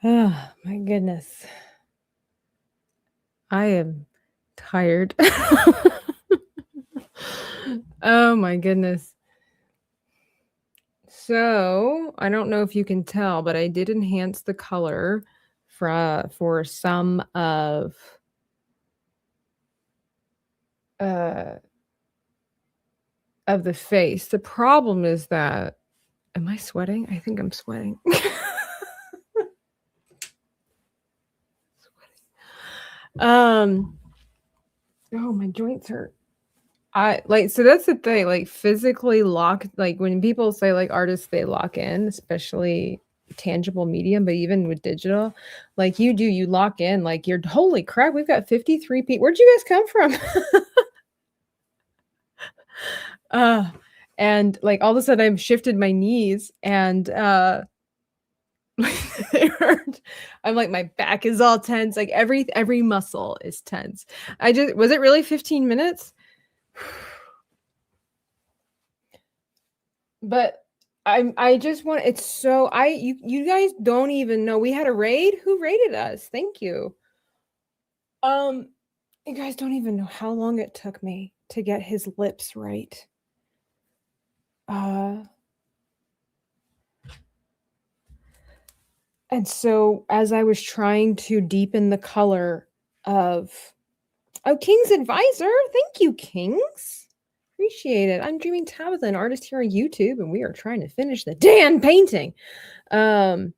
Oh my goodness. I am tired. Oh my goodness. So, I don't know if you can tell, but I did enhance the color for some uh of the face. The problem is that am I sweating? I think I'm sweating. Oh, my joints hurt. So that's the thing, like physically like when people say like artists they lock in, especially tangible medium, but even with digital, like you lock in, like you're holy crap, we've got 53 people. Where'd you guys come from? And like all of a sudden I've shifted my knees and they hurt. I'm like my back is all tense, like every muscle is tense. Was it really 15 minutes? But I just want it's so you guys don't even know we had a raid. Who raided us? Thank you. You guys don't even know how long it took me to get his lips right. And so as I was trying to deepen the color of King's Advisor, thank you, Kings. Appreciate it. I'm Dreaming Tabitha, an artist here on YouTube, and we are trying to finish the Dan painting. Okay.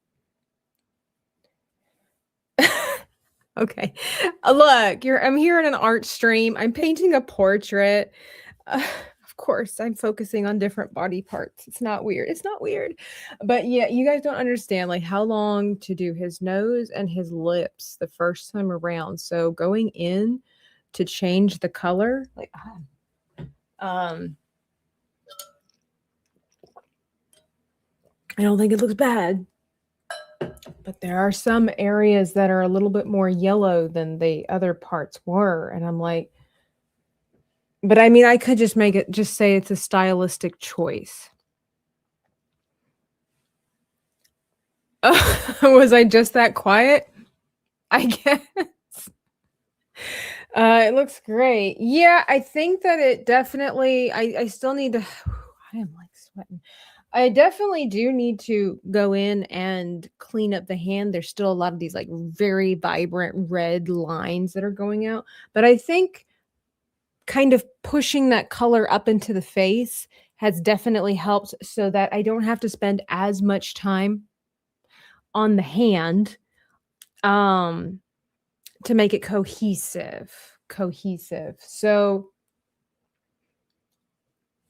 Look, I'm here in an art stream. I'm painting a portrait. Of course, I'm focusing on different body parts. It's not weird. It's not weird. But yeah, you guys don't understand like how long to do his nose and his lips the first time around. So going in to change the color, like I don't think it looks bad. But there are some areas that are a little bit more yellow than the other parts were. And I'm like, but I mean, I could just say it's a stylistic choice. Was I just that quiet? I guess. It looks great. Yeah, I think that it definitely, I still need to, I am like sweating. I definitely do need to go in and clean up the hand. There's still a lot of these like very vibrant red lines that are going out. But I think kind of pushing that color up into the face has definitely helped so that I don't have to spend as much time on the hand to make it cohesive. So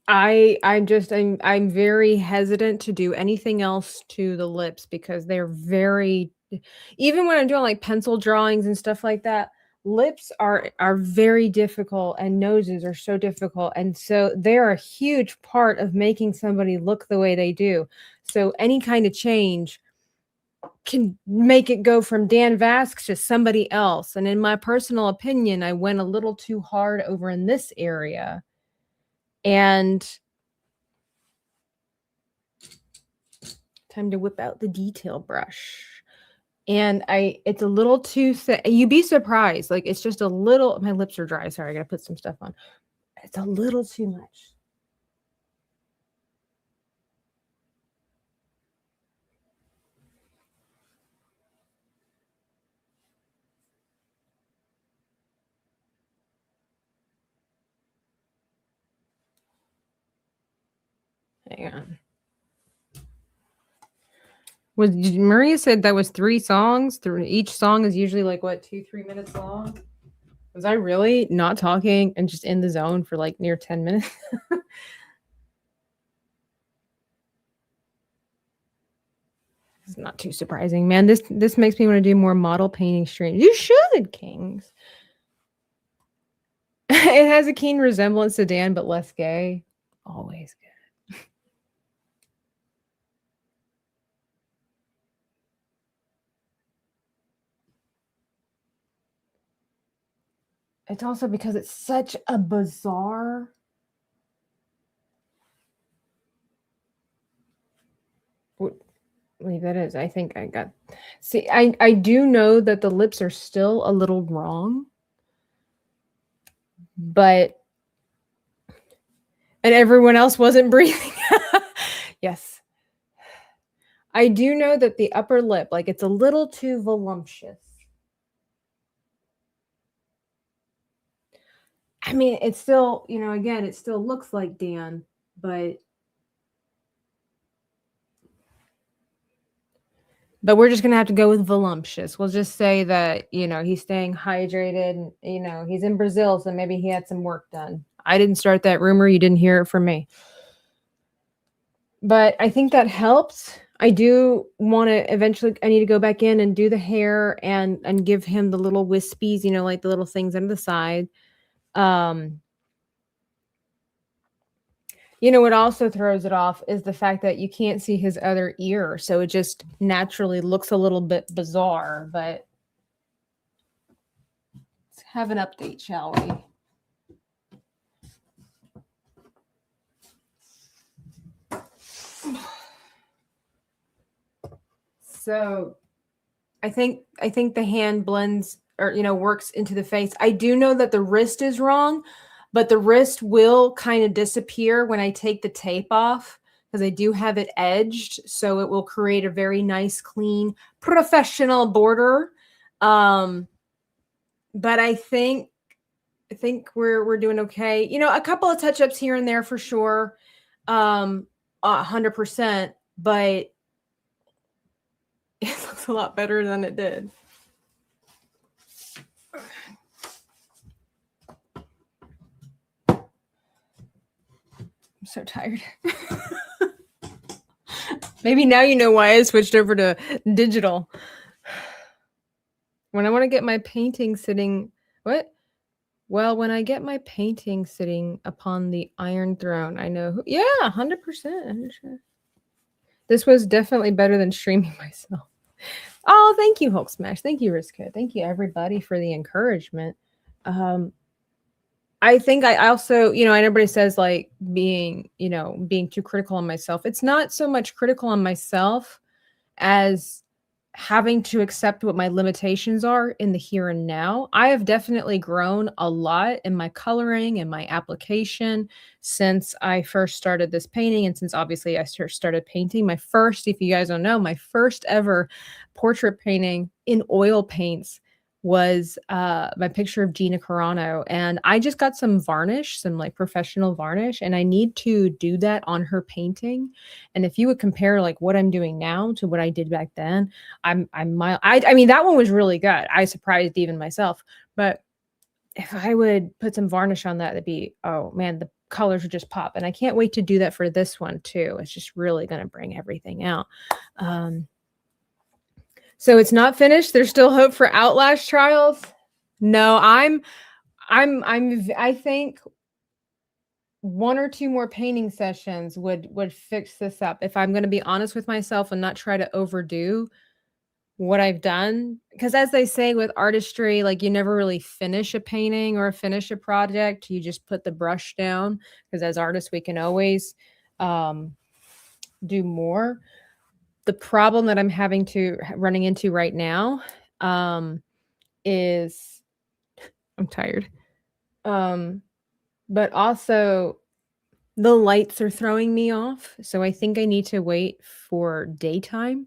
I'm very hesitant to do anything else to the lips because they're very, even when I'm doing like pencil drawings and stuff like that, lips are very difficult and noses are so difficult. And so they're a huge part of making somebody look the way they do. So any kind of change can make it go from Dan Vasc to somebody else. And in my personal opinion, I went a little too hard over in this area. And time to whip out the detail brush. And it's a little too thick. You'd be surprised. Like it's just a little, my lips are dry. Sorry, I gotta put some stuff on. It's a little too much. Hang on. Maria said that was 3 songs. Each song is usually like what, 2-3 minutes long? Was I really not talking and just in the zone for like near 10 minutes? It's not too surprising, man. This makes me want to do more model painting streams. You should, Kings. It has a keen resemblance to Dan, but less gay. Always good. It's also because it's such a bizarre. believe that is. I think I got. See, I do know that the lips are still a little wrong, but and everyone else wasn't breathing. Yes, I do know that the upper lip, like it's a little too voluptuous. I mean, it's still, again, it still looks like Dan, but we're just gonna have to go with voluptuous. We'll just say that, he's staying hydrated and, he's in Brazil, so maybe he had some work done. I didn't start that rumor. You didn't hear it from me. But I think that helps. I do want to eventually, I need to go back in and do the hair and give him the little wispies, like the little things on the side. What also throws it off is the fact that you can't see his other ear. So it just naturally looks a little bit bizarre, but let's have an update, shall we? So I think the hand blends or, works into the face. I do know that the wrist is wrong, but the wrist will kind of disappear when I take the tape off because I do have it edged. So it will create a very nice, clean, professional border. But I think we're doing okay. A couple of touch-ups here and there for sure. 100%, but it looks a lot better than it did. I'm so tired. Maybe now you know why I switched over to digital. When I want to get my painting sitting, what? Well, when I get my painting sitting upon the Iron Throne, I know who, yeah, 100%. This was definitely better than streaming myself. Oh, thank you, Hulk Smash. Thank you, Riska. Thank you, everybody, for the encouragement. I think I also, everybody says like being too critical on myself. It's not so much critical on myself as having to accept what my limitations are in the here and now. I have definitely grown a lot in my coloring and my application since I first started this painting. And since obviously I started painting my first, if you guys don't know, my first ever portrait painting in oil paints was my picture of Gina Carano. And I just got some varnish, some like professional varnish, and I need to do that on her painting. And if you would compare like what I'm doing now to what I did back then, I mean, that one was really good. I surprised even myself. But if I would put some varnish on that, it'd be, oh man, the colors would just pop. And I can't wait to do that for this one too. It's just really going to bring everything out. So it's not finished. There's still hope for Outlast trials. No, I think one or two more painting sessions would fix this up. If I'm going to be honest with myself and not try to overdo what I've done, because as they say with artistry, like you never really finish a painting or finish a project. You just put the brush down because as artists, we can always do more. The problem that I'm running into right now is I'm tired. But also the lights are throwing me off. So I think I need to wait for daytime.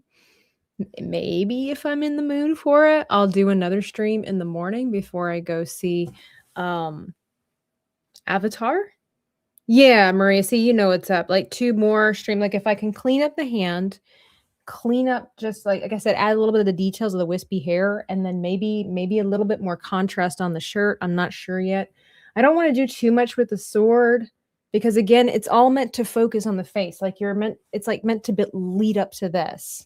Maybe if I'm in the mood for it, I'll do another stream in the morning before I go see Avatar. Yeah, Maria, see, what's up. Like 2 more stream. Like if I can clean up the hand, clean up just like I said, add a little bit of the details of the wispy hair, and then maybe a little bit more contrast on the shirt. I'm not sure yet. I don't want to do too much with the sword because again, it's all meant to focus on the face. Like it's like meant to lead up to this.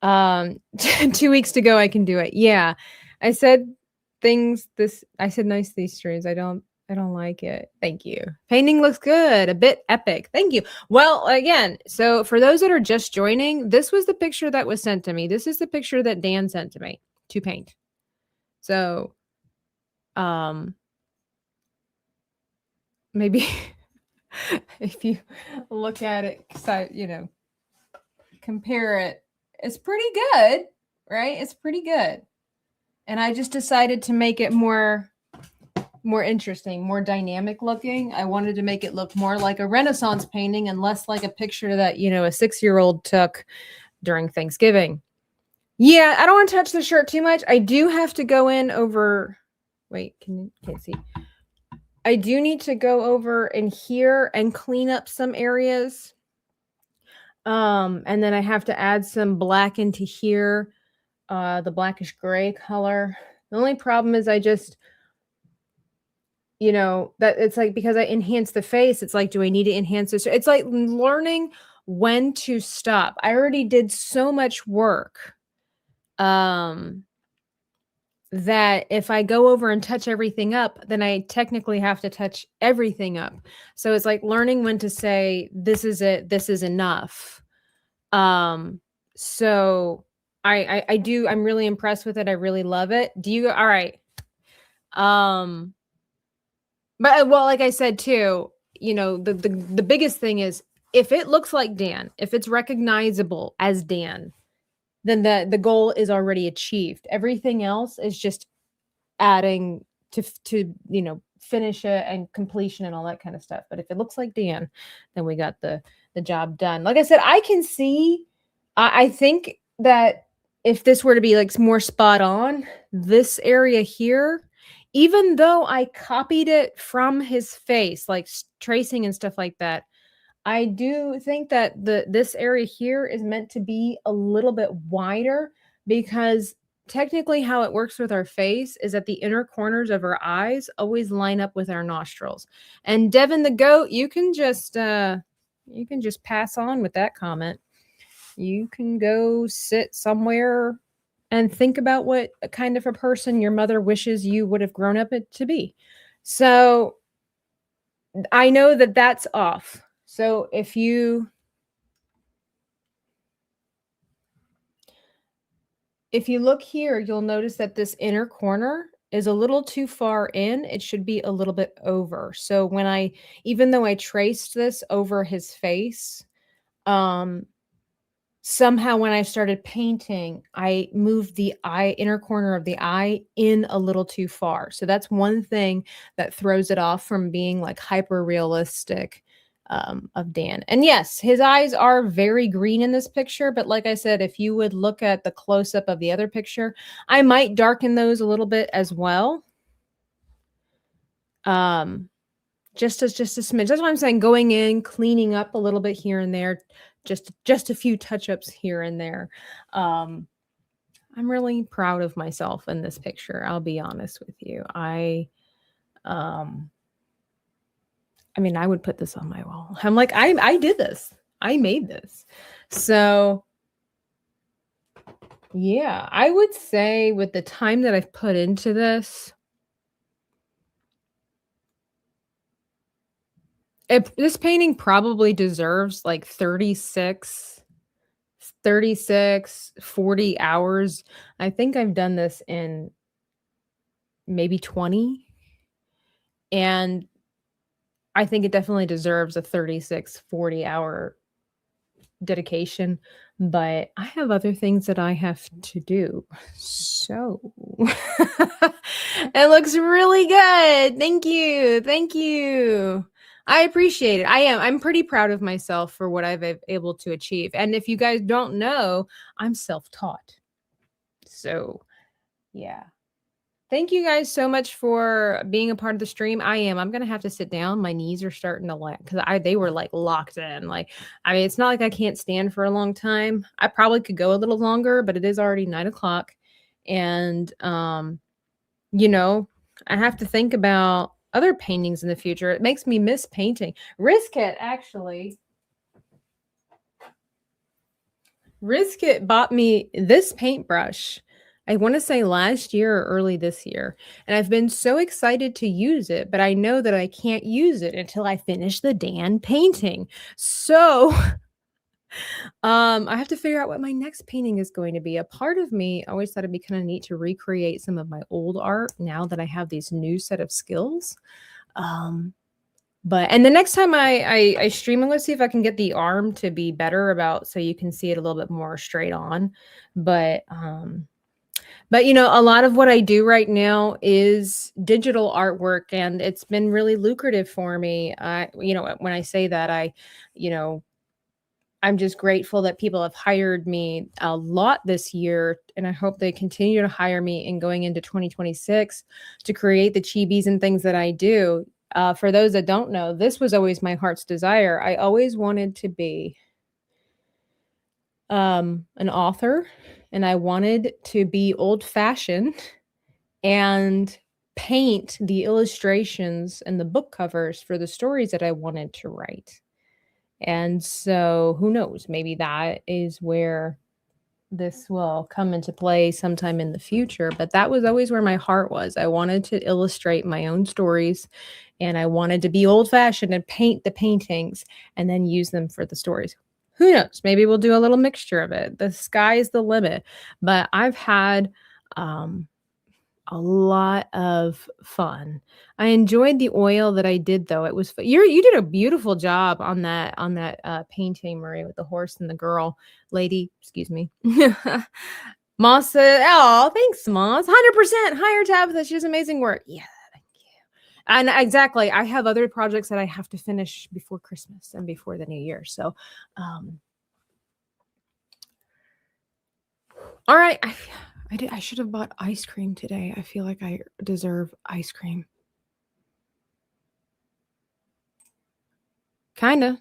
2 weeks to go, I can do it. Yeah. I said nice these streams. I don't like it. Thank you. Painting looks good. A bit epic. Thank you. Well, again, so for those that are just joining, this was the picture that was sent to me. This is the picture that Dan sent to me to paint. So, maybe if you look at it, compare it, It's pretty good, right? It's pretty good. And I just decided to make it more interesting, more dynamic looking. I wanted to make it look more like a Renaissance painting and less like a picture that, a 6-year-old took during Thanksgiving. Yeah, I don't want to touch the shirt too much. I do have to go in over. Wait, can't see. I do need to go over in here and clean up some areas. And then I have to add some black into here, the blackish gray color. The only problem is I just, that it's like, because I enhance the face, it's like, do I need to enhance this? It's like learning when to stop. I already did so much work. That if I go over and touch everything up, then I technically have to touch everything up. So it's like learning when to say, this is it, this is enough. So I'm really impressed with it. I really love it. All right. But well, like I said too, the biggest thing is if it looks like Dan, if it's recognizable as Dan, then the goal is already achieved. Everything else is just adding to finish it and completion and all that kind of stuff. But if it looks like Dan, then we got the job done. Like I said, I can see, I think that if this were to be like more spot on, this area here, even though I copied it from his face, like tracing and stuff like that, I do think that this area here is meant to be a little bit wider, because technically how it works with our face is that the inner corners of our eyes always line up with our nostrils. And Devin the goat, you can just pass on with that comment. You can go sit somewhere and think about what kind of a person your mother wishes you would have grown up to be. So I know that that's off. So if you look here, you'll notice that this inner corner is a little too far in. It should be a little bit over. So even though I traced this over his face, somehow when I started painting, I moved the inner corner of the eye in a little too far. So that's one thing that throws it off from being like hyper realistic of Dan. And yes, his eyes are very green in this picture, but like I said, if you would look at the close-up of the other picture, I might darken those a little bit as well. Just a smidge. That's why I'm saying going in, cleaning up a little bit here and there, just a few touch-ups here and there. I'm really proud of myself in this picture. I'll be honest with you. I would put this on my wall. I'm like, I did this. I made this. So yeah, I would say with the time that I've put into this, this painting probably deserves like 36, 40 hours. I think I've done this in maybe 20. And I think it definitely deserves a 36, 40 hour dedication, but I have other things that I have to do. So it looks really good. Thank you. Thank you. I appreciate it. I'm pretty proud of myself for what I've been able to achieve. And if you guys don't know, I'm self-taught. So yeah. Thank you guys so much for being a part of the stream. I'm going to have to sit down. My knees are starting to because they were like locked in. It's not like I can't stand for a long time. I probably could go a little longer, but it is already 9 o'clock. And, I have to think about other paintings in the future. It makes me miss painting. Rizkit, actually. Rizkit bought me this paintbrush. I want to say last year or early this year. And I've been so excited to use it, but I know that I can't use it until I finish the Dan painting. So I have to figure out what my next painting is going to be. A part of me always thought it'd be kind of neat to recreate some of my old art now that I have these new set of skills. But and the next time I stream, I'm gonna see if I can get the arm to be better about so you can see it a little bit more straight on. But you know, a lot of what I do right now is digital artwork, and it's been really lucrative for me. You know, when I say that, you know, I'm just grateful that people have hired me a lot this year, and I hope they continue to hire me in going into 2026 to create the chibis and things that I do. For those that don't know, this was always my heart's desire. I always wanted to be an author, and I wanted to be old fashioned and paint the illustrations and the book covers for the stories that I wanted to write. And so who knows, maybe that is where this will come into play sometime in the future. But that was always where my heart was. I wanted to illustrate my own stories, and I wanted to be old fashioned and paint the paintings and then use them for the stories. Who knows? Maybe we'll do a little mixture of it. The sky is the limit. But I've had a lot of fun. I enjoyed the oil that I did, though. It was you did a beautiful job on that painting, Marie, with the horse and the girl lady. Excuse me. Moss said, "Oh, thanks, Moss. 100% hire Tabitha. She does amazing work." Yeah, thank you. And exactly, I have other projects that I have to finish before Christmas and before the new year. So, all right. I should have bought ice cream today. I feel like I deserve ice cream. Kinda.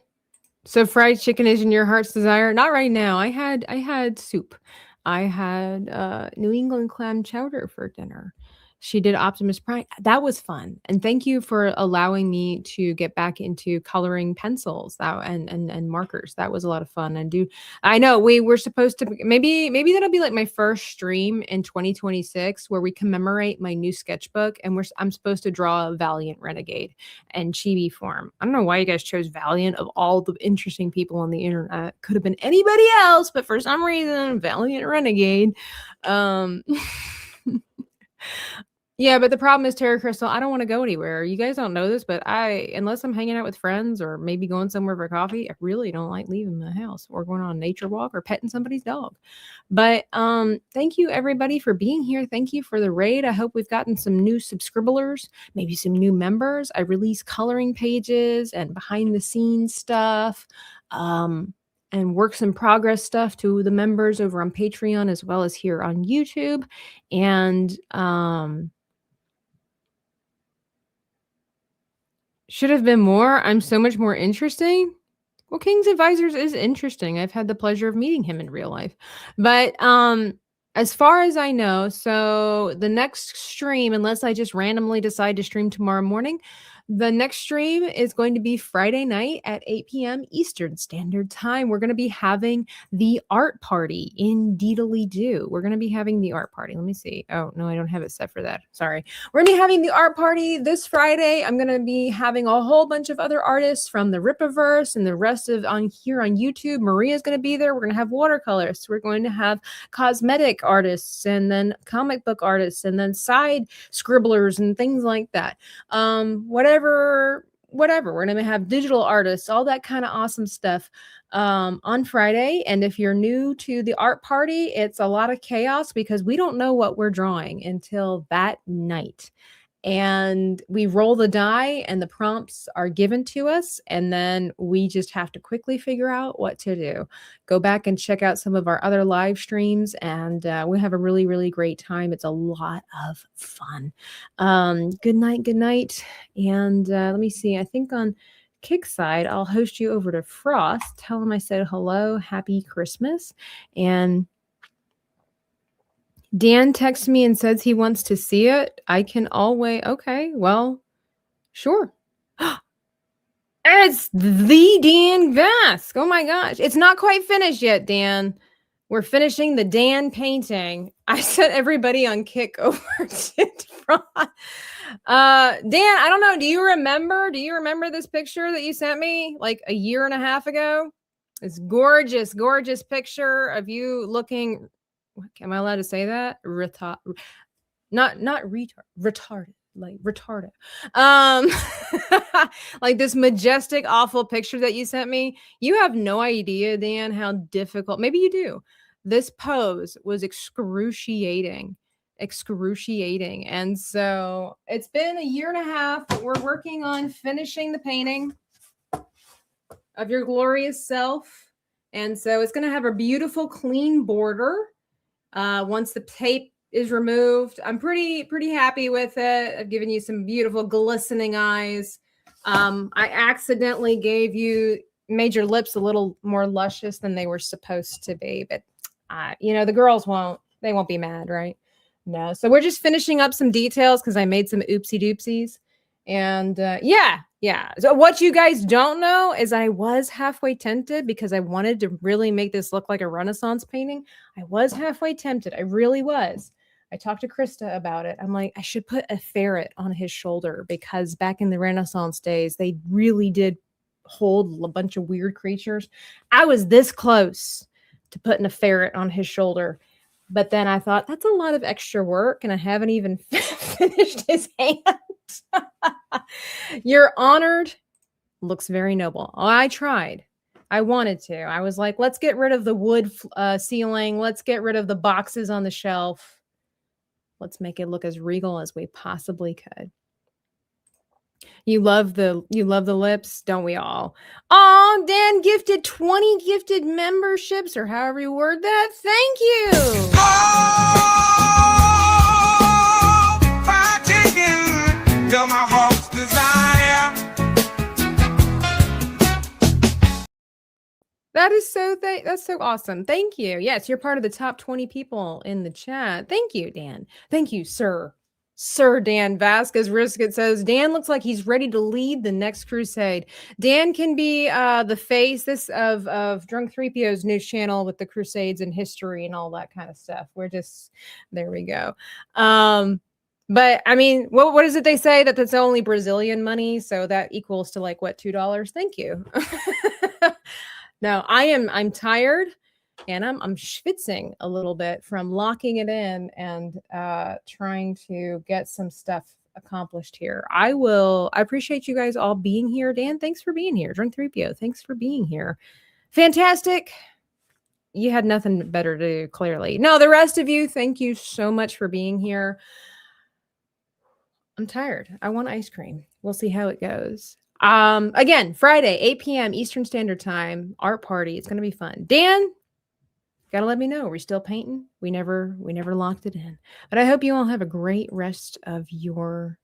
So fried chicken is in your heart's desire? Not right now. I had soup. I had New England clam chowder for dinner. She did Optimus Prime. That was fun. And thank you for allowing me to get back into coloring pencils and markers. That was a lot of fun. I know we were supposed to maybe that'll be like my first stream in 2026 where we commemorate my new sketchbook, and I'm supposed to draw a Valiant Renegade and chibi form. I don't know why you guys chose Valiant of all the interesting people on the internet. Could have been anybody else, but for some reason, Valiant Renegade. Yeah, but the problem is, Terra Crystal, I don't want to go anywhere. You guys don't know this, but unless I'm hanging out with friends or maybe going somewhere for coffee, I really don't like leaving the house or going on a nature walk or petting somebody's dog. But thank you, everybody, for being here. Thank you for the raid. I hope we've gotten some new subscribers, maybe some new members. I release coloring pages and behind-the-scenes stuff. And works in progress stuff to the members over on Patreon as well as here on YouTube. And should have been more. I'm so much more interesting. Well, King's Advisors is interesting. I've had the pleasure of meeting him in real life. But as far as I know, so the next stream, unless I just randomly decide to stream tomorrow morning, the next stream is going to be Friday night at 8 p.m. Eastern Standard Time. We're going to be having the art party in Deedly-Doo. We're going to be having the art party. Let me see. Oh, no, I don't have it set for that. Sorry. We're going to be having the art party this Friday. I'm going to be having a whole bunch of other artists from the Rippaverse and the rest of here on YouTube. Maria's going to be there. We're going to have watercolorists. We're going to have cosmetic artists and then comic book artists and then side scribblers and things like that. Whatever. We're going to have digital artists, all that kind of awesome stuff on Friday. And if you're new to the art party, it's a lot of chaos because we don't know what we're drawing until that night. And we roll the die and the prompts are given to us. And then we just have to quickly figure out what to do. Go back and check out some of our other live streams. And we have a really, really great time. It's a lot of fun. Good night. Good night. And let me see. I think on Kickside, I'll host you over to Frost. Tell him I said hello. Happy Christmas. And Dan texts me and says he wants to see it. I can always, okay, well, sure. It's the Dan Vasc. Oh my gosh. It's not quite finished yet, Dan. We're finishing the Dan painting. I sent everybody on Kick over to Dan, I don't know. Do you remember this picture that you sent me like a year and a half ago? It's gorgeous, gorgeous picture of you looking. Am I allowed to say that? Retarded. like retarded. Um, like this majestic, awful picture that you sent me. You have no idea, Dan, how difficult. Maybe you do. This pose was excruciating. Excruciating. And so it's been a year and a half. We're working on finishing the painting of your glorious self. And so it's going to have a beautiful, clean border. Once the tape is removed, I'm pretty happy with it. I've given you some beautiful, glistening eyes. I accidentally made your lips a little more luscious than they were supposed to be. But, the girls won't be mad, right? No. So we're just finishing up some details because I made some oopsie doopsies. And yeah. So what you guys don't know is I was halfway tempted because I wanted to really make this look like a Renaissance painting. I was halfway tempted. I really was. I talked to Krista about it. I'm like, I should put a ferret on his shoulder because back in the Renaissance days, they really did hold a bunch of weird creatures. I was this close to putting a ferret on his shoulder. But then I thought, that's a lot of extra work, and I haven't even finished his hands. You're honored. Looks very noble. Oh, I tried. I wanted to. I was like, let's get rid of the wood ceiling. Let's get rid of the boxes on the shelf. Let's make it look as regal as we possibly could. You love the lips, don't we all? Oh, Dan gifted 20 gifted memberships, or however you word that. Thank you. Oh, fried chicken, you're my heart's desire. That's so awesome. Thank you. Yes, you're part of the top 20 people in the chat. Thank you, Dan. Thank you, sir. Sir Dan Vasc, as Risket says, Dan looks like he's ready to lead the next crusade. Dan can be the face of Drunk 3PO's news channel with the crusades and history and all that kind of stuff. There we go. But I mean, what is it they say that that's only Brazilian money? So that equals to like what, $2? Thank you. No, I'm tired. And I'm schwitzing a little bit from locking it in and trying to get some stuff accomplished here. I appreciate you guys all being here. Dan, thanks for being here. Drunk 3PO, thanks for being here. Fantastic. You had nothing better to do, clearly. No, the rest of you, thank you so much for being here. I'm tired. I want ice cream. We'll see how it goes. Again, Friday, 8 p.m. Eastern Standard Time, art party. It's going to be fun. Dan, gotta let me know. We're still painting. We never locked it in. But I hope you all have a great rest of your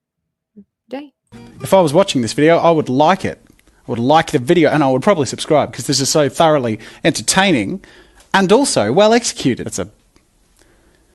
day. If I was watching this video, I would like it. I would like the video, and I would probably subscribe because this is so thoroughly entertaining and also well executed. It's a